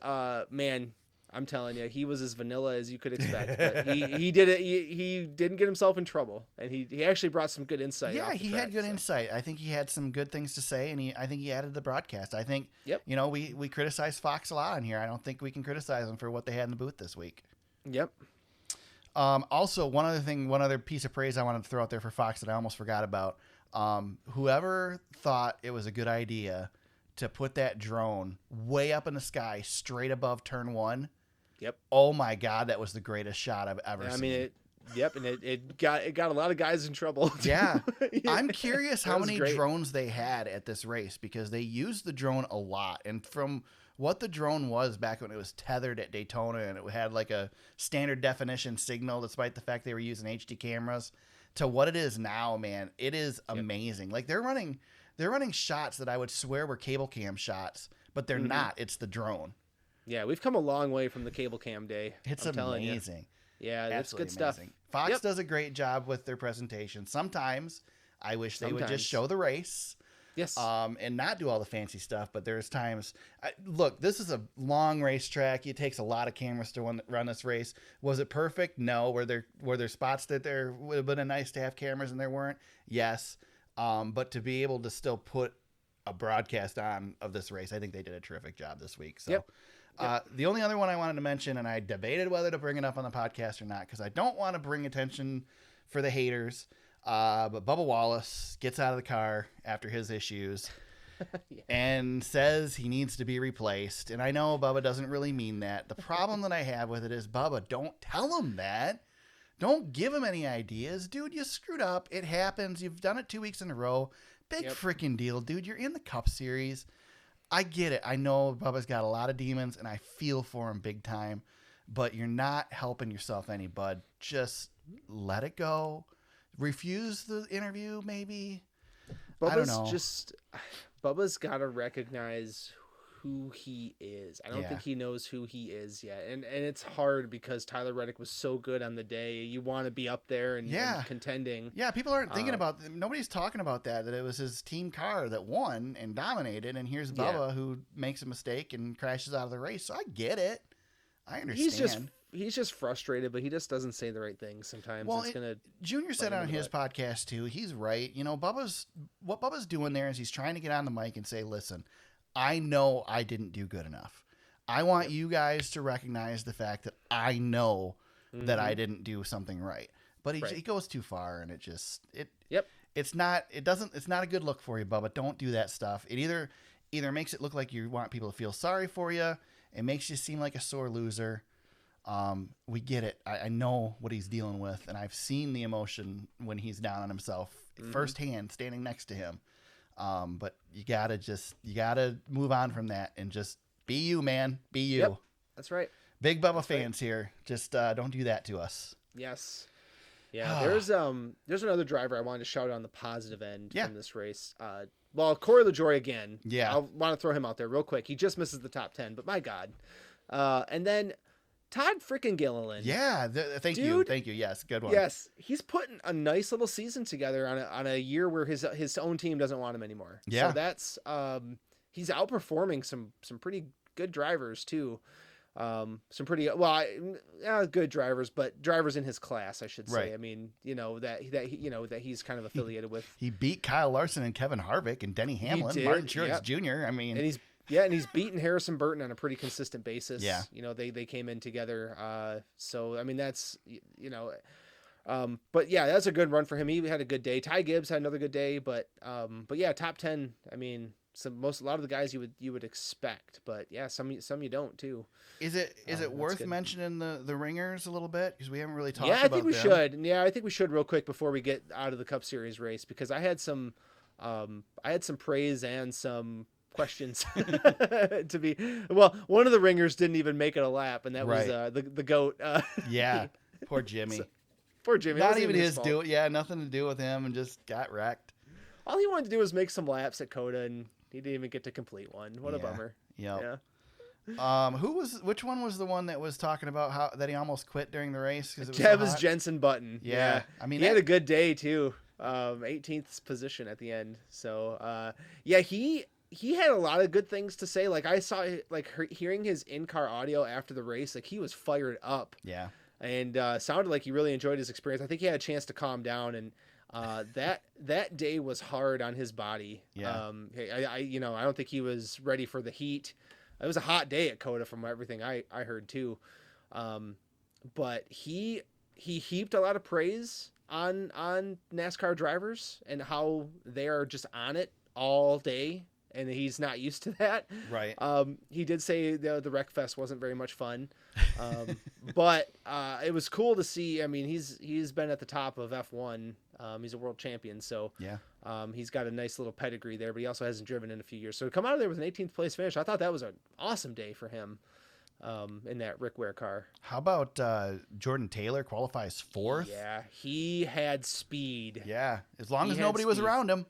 man. I'm telling you, he was as vanilla as you could expect. But he did it. He didn't get himself in trouble, and he actually brought some good insight. Yeah, he had good insight. I think he had some good things to say, and I think he added to the broadcast. I think, you know, we criticize Fox a lot on here. I don't think we can criticize them for what they had in the booth this week. Yep. Also, one other piece of praise I wanted to throw out there for Fox that I almost forgot about. Whoever thought it was a good idea to put that drone way up in the sky, straight above turn 1. Yep. Oh my God, that was the greatest shot I've ever seen. I mean, it got a lot of guys in trouble. Yeah. I'm curious how many drones they had at this race, because they used the drone a lot. And from what the drone was back when it was tethered at Daytona and it had like a standard definition signal, despite the fact they were using HD cameras, to what it is now, man, it is amazing. Like they're running shots that I would swear were cable cam shots, but they're not. It's the drone. Yeah, we've come a long way from the cable cam day. It's amazing. Yeah, that's good stuff. Fox does a great job with their presentation. Sometimes I wish they would just show the race. Yes. And not do all the fancy stuff, but there's times. Look, this is a long racetrack. It takes a lot of cameras to run this race. Was it perfect? No. Were there spots that there would have been nice to have cameras and there weren't? Yes. But to be able to still put a broadcast on of this race, I think they did a terrific job this week. So. Yep. The only other one I wanted to mention, and I debated whether to bring it up on the podcast or not, because I don't want to bring attention for the haters, but Bubba Wallace gets out of the car after his issues and says he needs to be replaced. And I know Bubba doesn't really mean that. The problem that I have with it is, Bubba, don't tell him that. Don't give him any ideas. Dude, you screwed up. It happens. You've done it 2 weeks in a row. Big freaking deal, dude. You're in the Cup Series. I get it. I know Bubba's got a lot of demons, and I feel for him big time. But you're not helping yourself any, bud. Just let it go. Refuse the interview, maybe. I don't know. Bubba's got to recognize who he is. I don't think he knows who he is yet. And it's hard because Tyler Reddick was so good on the day. You want to be up there and contending. Yeah, people aren't thinking about nobody's talking about that it was his team car that won and dominated, and here's Bubba who makes a mistake and crashes out of the race. So I get it. I understand. He's just frustrated, but he just doesn't say the right things sometimes. Well, Junior said on his podcast too, he's right. You know, what Bubba's doing there is he's trying to get on the mic and say, listen, I know I didn't do good enough. I want you guys to recognize the fact that I know that I didn't do something right. But he goes too far, and it's not a good look for you, Bubba. Don't do that stuff. It either makes it look like you want people to feel sorry for you. It makes you seem like a sore loser. We get it. I know what he's dealing with, and I've seen the emotion when he's down on himself firsthand, standing next to him. But you gotta move on from that and just be you, man. Be you. Yep, that's right. Big Bubba fans here. Just don't do that to us. Yes. Yeah. There's another driver I wanted to shout out on the positive end from this race. Corey LaJoie again. Yeah. I want to throw him out there real quick. He just misses the top 10, but my God. And then Todd freaking Gilliland. Yeah, thank you. Yes, good one. Yes, he's putting a nice little season together on a year where his own team doesn't want him anymore. Yeah, so that's he's outperforming some pretty good drivers too. Some pretty good drivers, but drivers in his class, I should say. Right. I mean, that he's kind of affiliated with. He beat Kyle Larson and Kevin Harvick and Denny Hamlin, Martin Truex Jr. I mean, and he's beaten Harrison Burton on a pretty consistent basis. Yeah. They came in together. So, I mean, that's, but yeah, that's a good run for him. He had a good day. Ty Gibbs had another good day, but yeah, top 10, I mean, a lot of the guys you would expect, but yeah, some you don't too. Is it worth mentioning the ringers a little bit? Because we haven't really talked about them. Yeah, I think we should. Yeah, I think we should real quick before we get out of the Cup Series race, because I had some praise and some questions to be one of the ringers didn't even make it a lap, and that was the goat. Poor Jimmy. Poor Jimmy. Not even his do. Yeah, nothing to do with him, and just got wrecked. All he wanted to do was make some laps at COTA, and he didn't even get to complete one. What a bummer. Yep. Yeah. Which one was the one that was talking about that he almost quit during the race? That was Jenson Button. Yeah. I mean, he had a good day too. 18th position at the end. So, he had a lot of good things to say. Like I saw, hearing his in-car audio after the race, like he was fired up. Yeah. And sounded like he really enjoyed his experience. I think he had a chance to calm down, and that day was hard on his body. Yeah. I don't think he was ready for the heat. It was a hot day at COTA from everything I heard too. But he heaped a lot of praise on NASCAR drivers and how they are just on it all day, and he's not used to that. Right. He did say the Wreck Fest wasn't very much fun. But it was cool to see. I mean, he's been at the top of F1. He's a world champion, so yeah. He's got a nice little pedigree there, but he also hasn't driven in a few years. So to come out of there with an 18th place finish, I thought that was an awesome day for him. In that Rick Ware car. How about Jordan Taylor qualifies 4th? Yeah, he had speed. Yeah, as long as nobody was around him.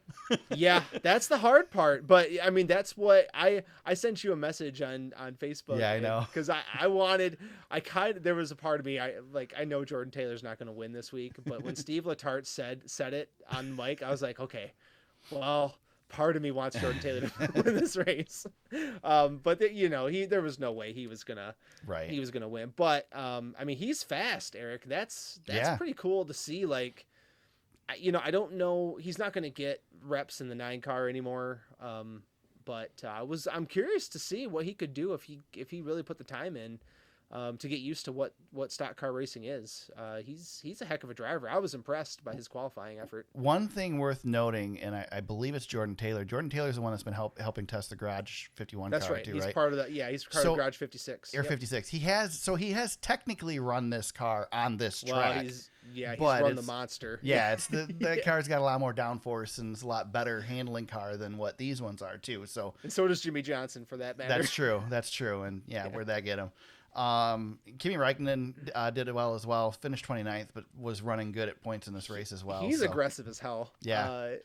Yeah, that's the hard part. But I mean, that's what I sent you a message on Facebook. Yeah, I know. Because there was a part of me, I know Jordan Taylor's not going to win this week, but when Steve Letarte said it on mic, I was like, okay, well, part of me wants Jordan Taylor to win this race. But there was no way he was gonna win. But I mean, he's fast, Eric. That's pretty cool to see. Like, I don't know, he's not gonna get reps in the 9 car anymore. But I'm curious to see what he could do if he really put the time in. To get used to what stock car racing is. He's a heck of a driver. I was impressed by his qualifying effort. One thing worth noting, and I believe it's Jordan Taylor. Jordan Taylor's the one that's been helping test the Garage 51 that's car right. too, He's right? part of that. Yeah, he's part of Garage 56. Air 56. He has technically run this car on this track. Yeah, he's but run the monster. Yeah, it's that car's got a lot more downforce and it's a lot better handling car than what these ones are too. So and so does Jimmy Johnson for that matter. That's true. And where'd that get him? Kimi Räikkönen did it well as well. Finished 29th, but was running good at points in this race as well. He's aggressive as hell. Yeah,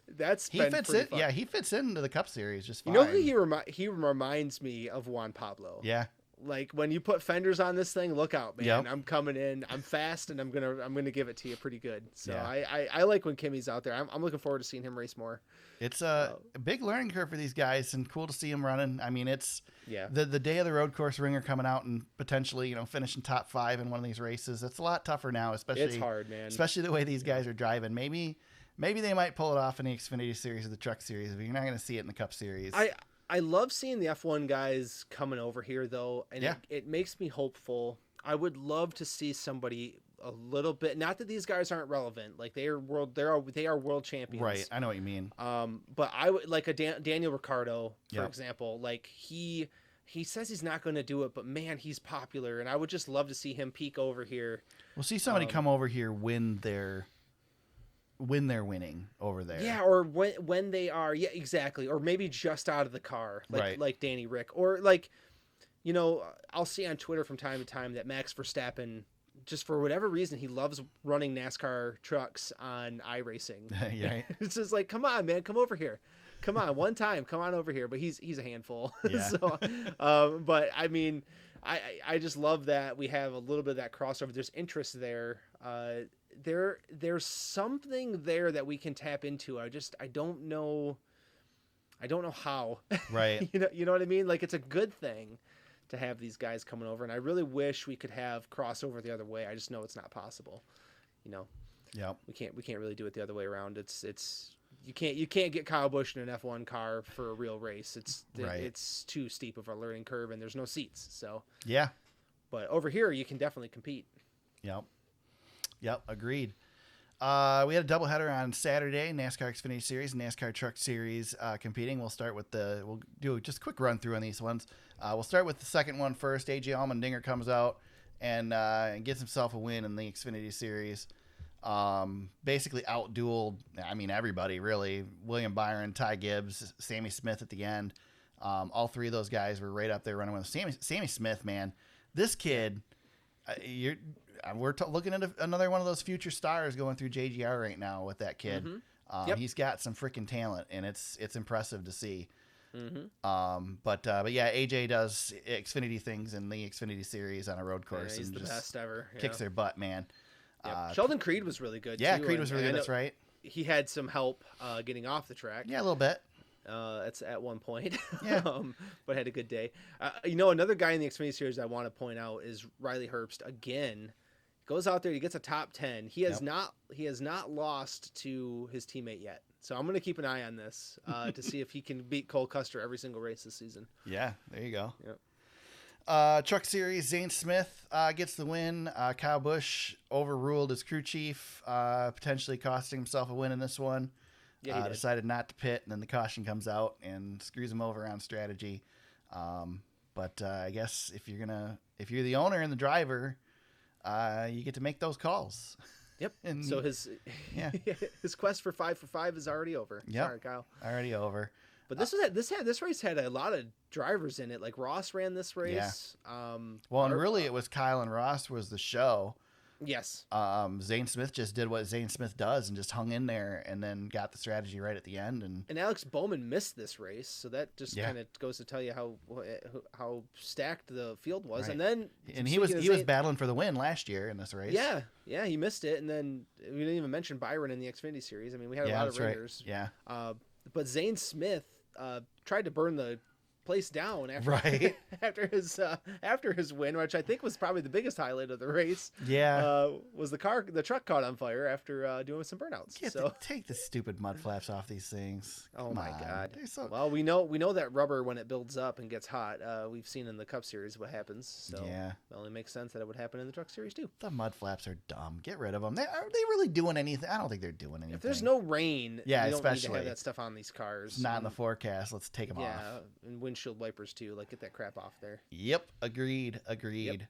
he fits in. Yeah, he fits into the Cup Series just fine. You know who he reminds me of? Juan Pablo. Yeah. Like when you put fenders on this thing, look out, man! Yep. I'm coming in. I'm fast, and I'm gonna give it to you pretty good. So yeah. I like when Kimmy's out there. I'm looking forward to seeing him race more. It's a big learning curve for these guys, and cool to see him running. I mean, it's yeah. The day of the road course ringer coming out and potentially finishing top 5 in one of these races. It's a lot tougher now, especially it's hard, man. Especially the way these guys are driving. Maybe they might pull it off in the Xfinity Series or the Truck Series, but you're not going to see it in the Cup Series. I love seeing the F1 guys coming over here, though, and it makes me hopeful. I would love to see somebody a little bit. Not that these guys aren't relevant, like they are world champions, right? I know what you mean. But I would like a Daniel Ricciardo, for example. Like he says he's not going to do it, but man, he's popular, and I would just love to see him peek over here. We'll see somebody come over here when they're winning over there. Yeah, or when they are, yeah, exactly. Or maybe just out of the car, like Danny Rick. Or like, I'll see on Twitter from time to time that Max Verstappen, just for whatever reason, he loves running NASCAR trucks on iRacing. Yeah. It's just like, come on, man, come over here. Come on, one time, come on over here. But he's a handful. Yeah. So, but I mean, I just love that we have a little bit of that crossover. There's interest there. There's something there that we can tap into. I don't know how. Right. You know what I mean? Like, it's a good thing to have these guys coming over, and I really wish we could have crossover the other way. I just know it's not possible. Yeah. We can't really do it the other way around. It's you can't get Kyle Busch in an F1 car for a real race. It's too steep of a learning curve, and there's no seats. So yeah. But over here, you can definitely compete. Yep, agreed. We had a doubleheader on Saturday, NASCAR Xfinity Series, NASCAR Truck Series competing. We'll do just a quick run through on these ones. We'll start with the second one first. AJ Allmendinger comes out and gets himself a win in the Xfinity Series. Basically outdueled, everybody really. William Byron, Ty Gibbs, Sammy Smith at the end. All three of those guys were right up there running with him. Sammy Smith, man, this kid, we're looking at another one of those future stars going through JGR right now with that kid. Mm-hmm. He's got some freaking talent, and it's impressive to see. Mm-hmm. But yeah, AJ does Xfinity things in the Xfinity Series on a road course. He's and the best ever. Kicks their butt, man. Yep. Sheldon Creed was really good. Yeah, too, Creed was really good. That's right. He had some help getting off the track. Yeah, a little bit. That's at one point. Yeah. But had a good day. Another guy in the Xfinity Series I want to point out is Riley Herbst again. Goes out there, he gets a top 10. He has not lost to his teammate yet. So I'm going to keep an eye on this to see if he can beat Cole Custer every single race this season. Yeah, there you go. Yep. Truck Series, Zane Smith gets the win. Kyle Busch overruled his crew chief, potentially costing himself a win in this one. Yeah, decided not to pit, and then the caution comes out and screws him over on strategy. But I guess if you're the owner and the driver, you get to make those calls. Yep. And so his quest for 5 for 5 is already over. Yep. Sorry, Kyle. Already over. But this race had a lot of drivers in it. Like Ross ran this race. Yeah. And really it was Kyle and Ross was the show. Yes. Zane Smith just did what Zane Smith does and just hung in there and then got the strategy right at the end. And Alex Bowman missed this race, so that just kind of goes to tell you how stacked the field was. Right. And he was battling for the win last year in this race. Yeah, he missed it. And then we didn't even mention Byron in the Xfinity Series. I mean, we had a lot of ringers. Right. Yeah. But Zane Smith tried to burn the place down after his win, which I think was probably the biggest highlight of the race. Was the truck caught on fire after doing some burnouts. Take the stupid mud flaps off these things. Come on. God. Well, we know that rubber when it builds up and gets hot. We've seen in the Cup Series what happens. So it only makes sense that it would happen in the Truck Series too. The mud flaps are dumb. Get rid of them. Are they really doing anything? I don't think they're doing anything. If there's no rain, you don't especially need to have that stuff on these cars. It's not in the forecast. Let's take them off. And windshield wipers too. Like, get that crap off there. Yep. Agreed. Yep.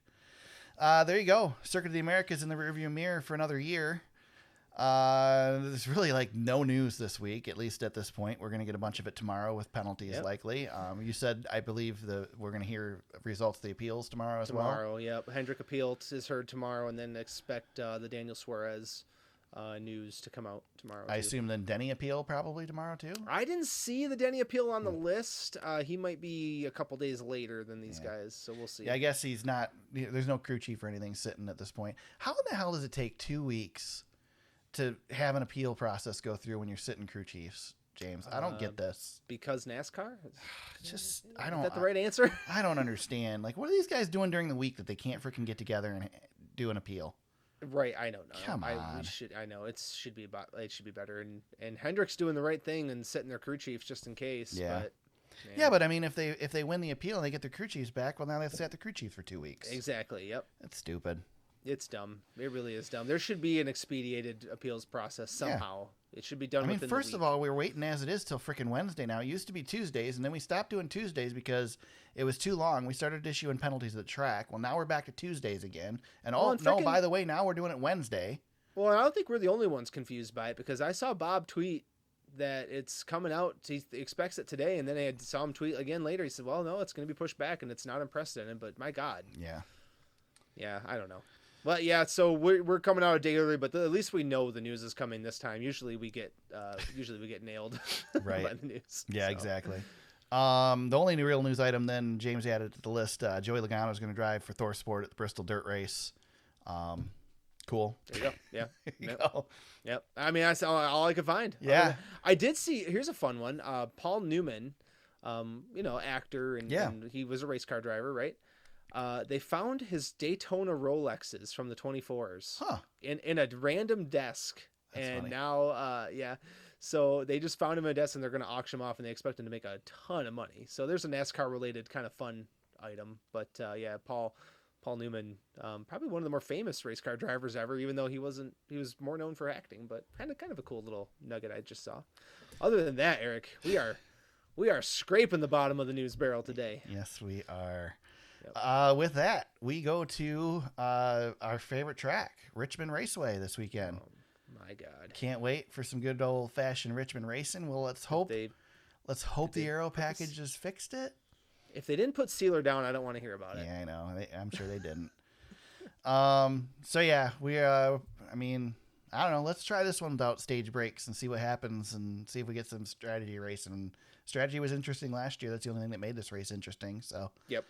There you go. Circuit of the Americas in the rearview mirror for another year. There's really like no news this week, at least at this point. We're going to get a bunch of it tomorrow with penalties likely. You said, I believe, we're going to hear results of the appeals tomorrow as well. Tomorrow, yep. Hendrick appeal is heard tomorrow, and then expect the Daniel Suarez news to come out tomorrow. I assume then Denny appeal probably tomorrow too? I didn't see the Denny appeal on the list. He might be a couple days later than these guys, so we'll see. Yeah, I guess he's not. There's no crew chief or anything sitting at this point. How in the hell does it take 2 weeks to have an appeal process go through when you're sitting crew chiefs, James? I don't get this. Because NASCAR? Just, Is that the right answer? I don't understand. Like, what are these guys doing during the week that they can't freaking get together and do an appeal? Right, I don't know. Come on. I know it should be better, and Hendrick's doing the right thing and setting their crew chiefs just in case. Yeah. But, yeah, but I mean, if they win the appeal and they get their crew chiefs back, well, now they have to set the crew chief for 2 weeks. Exactly. Yep. That's stupid. It's dumb. It really is dumb. There should be an expedited appeals process somehow. It should be done. I mean, within first the of week. all, we're waiting as it is till freaking Wednesday now. It used to be Tuesdays, and then we stopped doing Tuesdays because it was too long. We started issuing penalties at the track. Well, now we're back to Tuesdays again. And by the way, now we're doing it Wednesday. Well, I don't think we're the only ones confused by it, because I saw Bob tweet that it's coming out. He expects it today, and then I saw him tweet again later. He said, "Well, no, it's going to be pushed back, and it's not unprecedented." But my God, yeah, I don't know. But yeah, so we're coming out a day early, but at least we know the news is coming this time. Usually we get nailed right by the news. Yeah, so. Exactly. The only real news item then James added to the list: Joey Logano is going to drive for ThorSport at the Bristol Dirt race. Cool. There you go. Yeah. There you Yep. go. Yep. I mean, that's all I could find. Yeah. I did see. Here's a fun one. Paul Newman, actor, and he was a race car driver, right? They found his Daytona Rolexes from the 24s in a random desk. That's and funny. Now, so they just found him in a desk, and they're going to auction him off, and they expect him to make a ton of money. So there's a NASCAR related kind of fun item. But Paul Newman, probably one of the more famous race car drivers ever, even though he was more known for acting, but kind of a cool little nugget I just saw. Other than that, Eric, we are scraping the bottom of the news barrel today. Yes, we are. Yep. With that, we go to our favorite track, Richmond Raceway, this weekend. Oh, my God. Can't wait for some good old-fashioned Richmond racing. Well, let's hope the aero package has fixed it. If they didn't put Sealer down, I don't want to hear about it. Yeah, I know. I'm sure they didn't. So yeah, I mean, I don't know. Let's try this one without stage breaks and see what happens, and see if we get some strategy racing. Strategy was interesting last year. That's the only thing that made this race interesting. So Yep.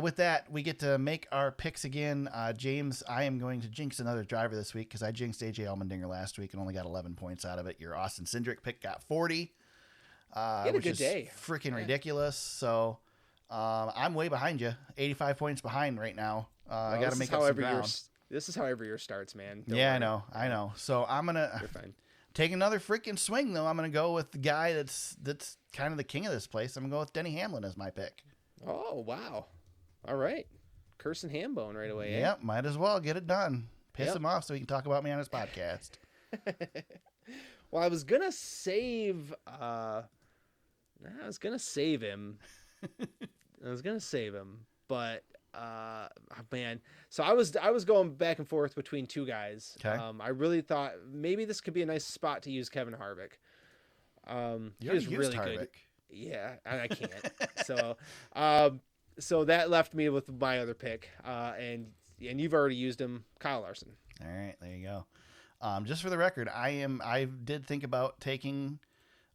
With that, we get to make our picks again. James, I am going to jinx another driver this week because I jinxed AJ Allmendinger last week and only got 11 points out of it. Your Austin Cindric pick got 40. Which is freaking ridiculous. So I'm way behind you, 85 points behind right now. I got to make up some ground. This is how every year starts, man. Don't yeah, worry. I know. So I'm gonna You're fine. take another freaking swing though. I'm gonna go with the guy that's kind of the king of this place. I'm gonna go with Denny Hamlin as my pick. Oh wow! All right, cursing Hambone right away. Yep, might as well get it done. Piss Yep. him off so he can talk about me on his podcast. Well, I was gonna save. I was gonna save him. But man. So I was going back and forth between two guys. Okay. I really thought maybe this could be a nice spot to use Kevin Harvick. He was really good. Yeah, I can't. So that left me with my other pick. And you've already used him, Kyle Larson. All right, there you go. Just for the record, I did think about taking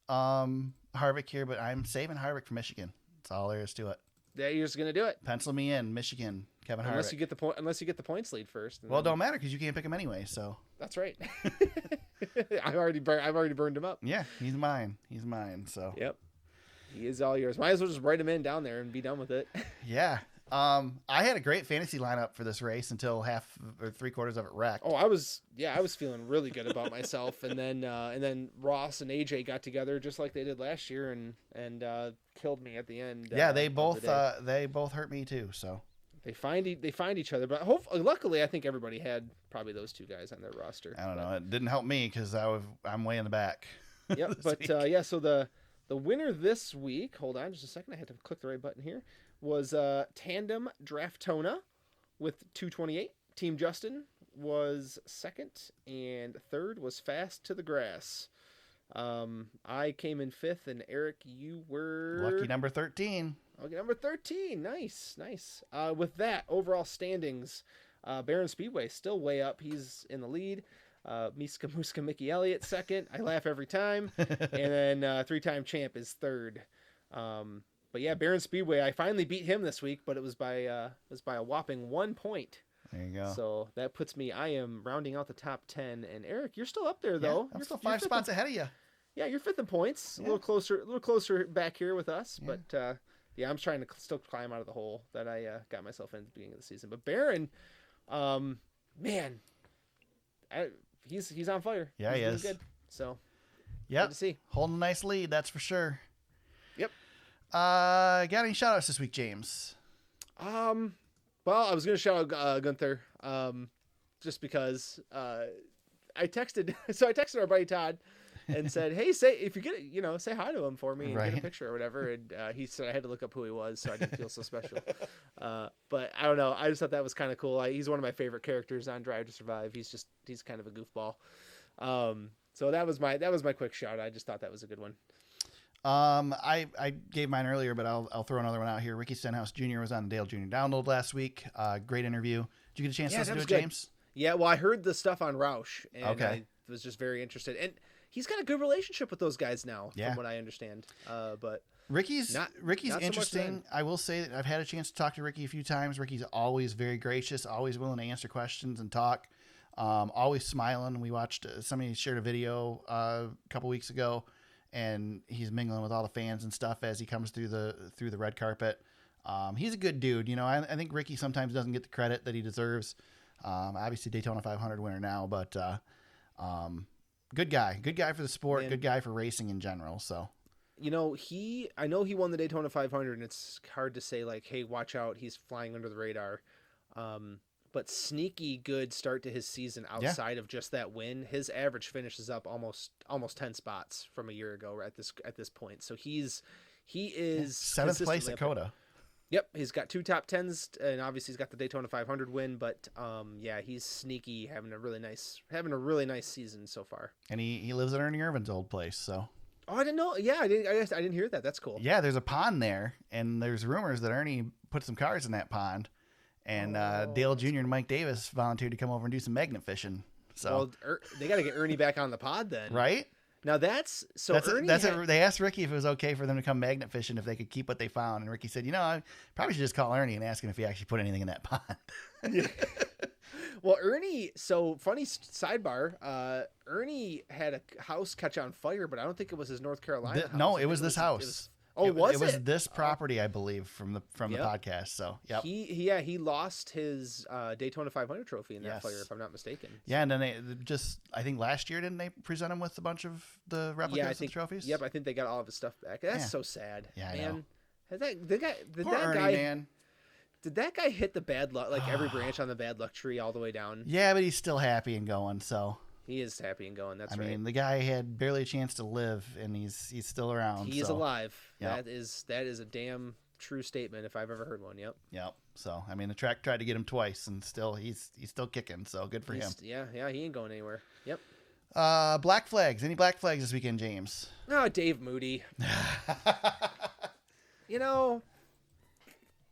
Harvick here, but I'm saving Harvick for Michigan. That's all there is to it. Yeah, you're just gonna do it. Pencil me in, Michigan, Kevin Harvick. Unless you get the points lead first. Well, it don't matter because you can't pick him anyway. So that's right. I've already burned him up. yeah, he's mine. So Yep, he is all yours. Might as well just write him in down there and be done with it. yeah. I had a great fantasy lineup for this race until half or 3/4 of it wrecked. Oh, I was feeling really good about myself, and then Ross and AJ got together just like they did last year and killed me at the end. Yeah, they both hurt me too. So they find each other, but luckily I think everybody had probably those two guys on their roster. I don't know. It didn't help me because I'm way in the back. Yep, but yeah. So the winner this week. Hold on, just a second. I had to click the right button here. Was Tandem Draftona with 228. Team Justin was second, and third was Fast to the Grass. I came in fifth, and Eric, you were Lucky number 13. Okay, number 13. Nice. With that, overall standings, Barron Speedway still way up. He's in the lead. Miska Muska Mickey Elliott second. I laugh every time. And then three-time champ is third. But yeah, Barron Speedway, I finally beat him this week, but it was by a whopping 1 point. There you go. So that puts me, I am rounding out the top 10. And Eric, you're still up there though. I'm You're still 5 spots ahead of you. Yeah, you're fifth in points. Yeah. A little closer back here with us. Yeah. But yeah, I'm trying to still climb out of the hole that I got myself in at the beginning of the season. But Barron, man, he's on fire. Yeah, he's he is. Good. So, yep. Good to see. Holding a nice lead, that's for sure. Yep. Got any shout-outs this week, James? Well, I was going to shout out Gunther, just because I texted our buddy Todd and said, hey, if you get it, say hi to him for me and get a picture or whatever. And he said I had to look up who he was, so I didn't feel so special. But I don't know. I just thought that was kind of cool. He's one of my favorite characters on Drive to Survive. He's kind of a goofball. So that was my quick shout. I just thought that was a good one. I gave mine earlier, but I'll throw another one out here. Ricky Stenhouse Jr. was on the Dale Jr. Download last week. Great interview. Did you get a chance to listen to it, good. James? Yeah, well, I heard the stuff on Roush, and Okay. I was just very interested. And he's got a good relationship with those guys now, Yeah. from what I understand. But Ricky's not so much interesting. then. I will say that I've had a chance to talk to Ricky a few times. Ricky's always very gracious, always willing to answer questions and talk. Always smiling. We watched somebody shared a video a couple weeks ago, and he's mingling with all the fans and stuff as he comes through the red carpet. He's a good dude. I think Ricky sometimes doesn't get the credit that he deserves. Obviously Daytona 500 winner now, but good guy for the sport. Man. Good guy for racing in general. So. I know he won the Daytona 500, and it's hard to say, like, hey, watch out, he's flying under the radar. But sneaky good start to his season outside of just that win. His average finish is up almost 10 spots from a year ago at this point. So he is 7th place at COTA. Yep, he's got 2 top 10s, and obviously he's got the Daytona 500 win. But yeah, he's sneaky, having a really nice season so far. And he lives at Ernie Irvin's old place. So. Oh, I didn't know. Yeah, I didn't hear that. That's cool. Yeah, there's a pond there, and there's rumors that Ernie put some cars in that pond. And Dale Jr. and Mike Davis volunteered to come over and do some magnet fishing. So they got to get Ernie back on the pod then, right? Now they asked Ricky if it was okay for them to come magnet fishing if they could keep what they found, and Ricky said, I probably should just call Ernie and ask him if he actually put anything in that pond. Yeah. Well, Ernie. So funny sidebar. Ernie had a house catch on fire, but I don't think it was his North Carolina house. No, it was this house. It was this properity, I believe, from the podcast. So yeah, he lost his Daytona 500 trophy in that fire, if I'm not mistaken. Yeah, and then I think last year, didn't they present him with a bunch of the replicas of the trophies? Yep, I think they got all of his stuff back. That's so sad. Yeah, man. Did that guy hit the bad luck, like every branch on the bad luck tree all the way down? Yeah, but he's still happy and going. So. He is happy and going. That's right. I mean, the guy had barely a chance to live, and he's still around. He is alive. Yep. That is a damn true statement if I've ever heard one. Yep. Yep. So I mean, the track tried to get him twice, and still he's still kicking. So good for him. Yeah. He ain't going anywhere. Yep. Black flags. Any black flags this weekend, James? No, Dave Moody.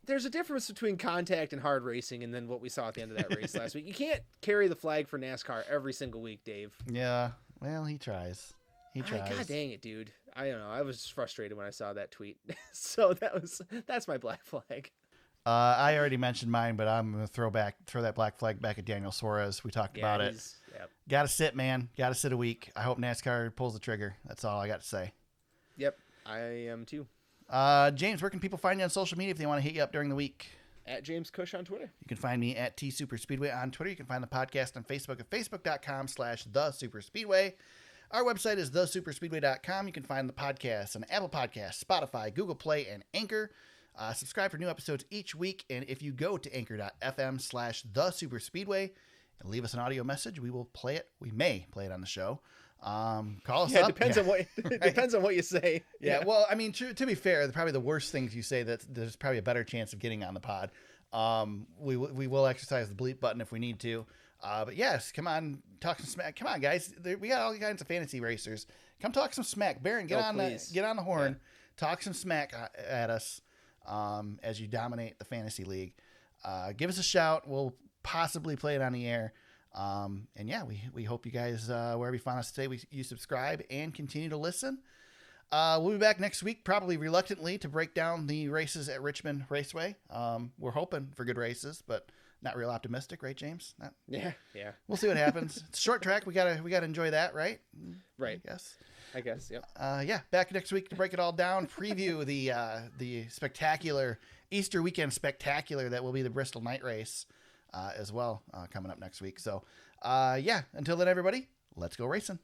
There's a difference between contact and hard racing, and then what we saw at the end of that race last week. You can't carry the flag for NASCAR every single week, Dave. Yeah, well, he tries. God dang it, dude. I don't know. I was frustrated when I saw that tweet. So that's my black flag. I already mentioned mine, but I'm gonna throw that black flag back at Daniel Suarez. We talked about it. Yep. Got to sit, man. Got to sit a week. I hope NASCAR pulls the trigger. That's all I got to say. Yep, I am too. James, where can people find you on social media if they want to hit you up during the week? At James Cush on Twitter. You can find me at TSuperspeedway on Twitter. You can find the podcast on Facebook at facebook.com/TheSuperspeedway. Our website is thesuperspeedway.com. You can find the podcast on Apple Podcasts, Spotify, Google Play, and Anchor. Subscribe for new episodes each week. And if you go to anchor.fm/TheSuperspeedway and leave us an audio message, we will play it. We may play it on the show. Call us up. Depends on what depends on what you say. Yeah. Well, I mean, to be fair, probably the worst things you say that there's probably a better chance of getting on the pod. We will exercise the bleep button if we need to. But yes, come on, talk some smack. Come on, guys. We got all kinds of fantasy racers. Come talk some smack. Baron, get on the horn. Yeah. Talk some smack at us as you dominate the fantasy league. Give us a shout. We'll possibly play it on the air. And yeah, we hope you guys, wherever you find us today, you subscribe and continue to listen. We'll be back next week, probably reluctantly, to break down the races at Richmond Raceway. We're hoping for good races, but not real optimistic, right, James? Yeah. We'll see what happens. It's a short track. We gotta enjoy that, right? Right. I guess. Yep. Yeah. Back next week to break it all down. Preview the spectacular Easter weekend spectacular that will be the Bristol night race as well, coming up next week. So, yeah. Until then, everybody, let's go racing.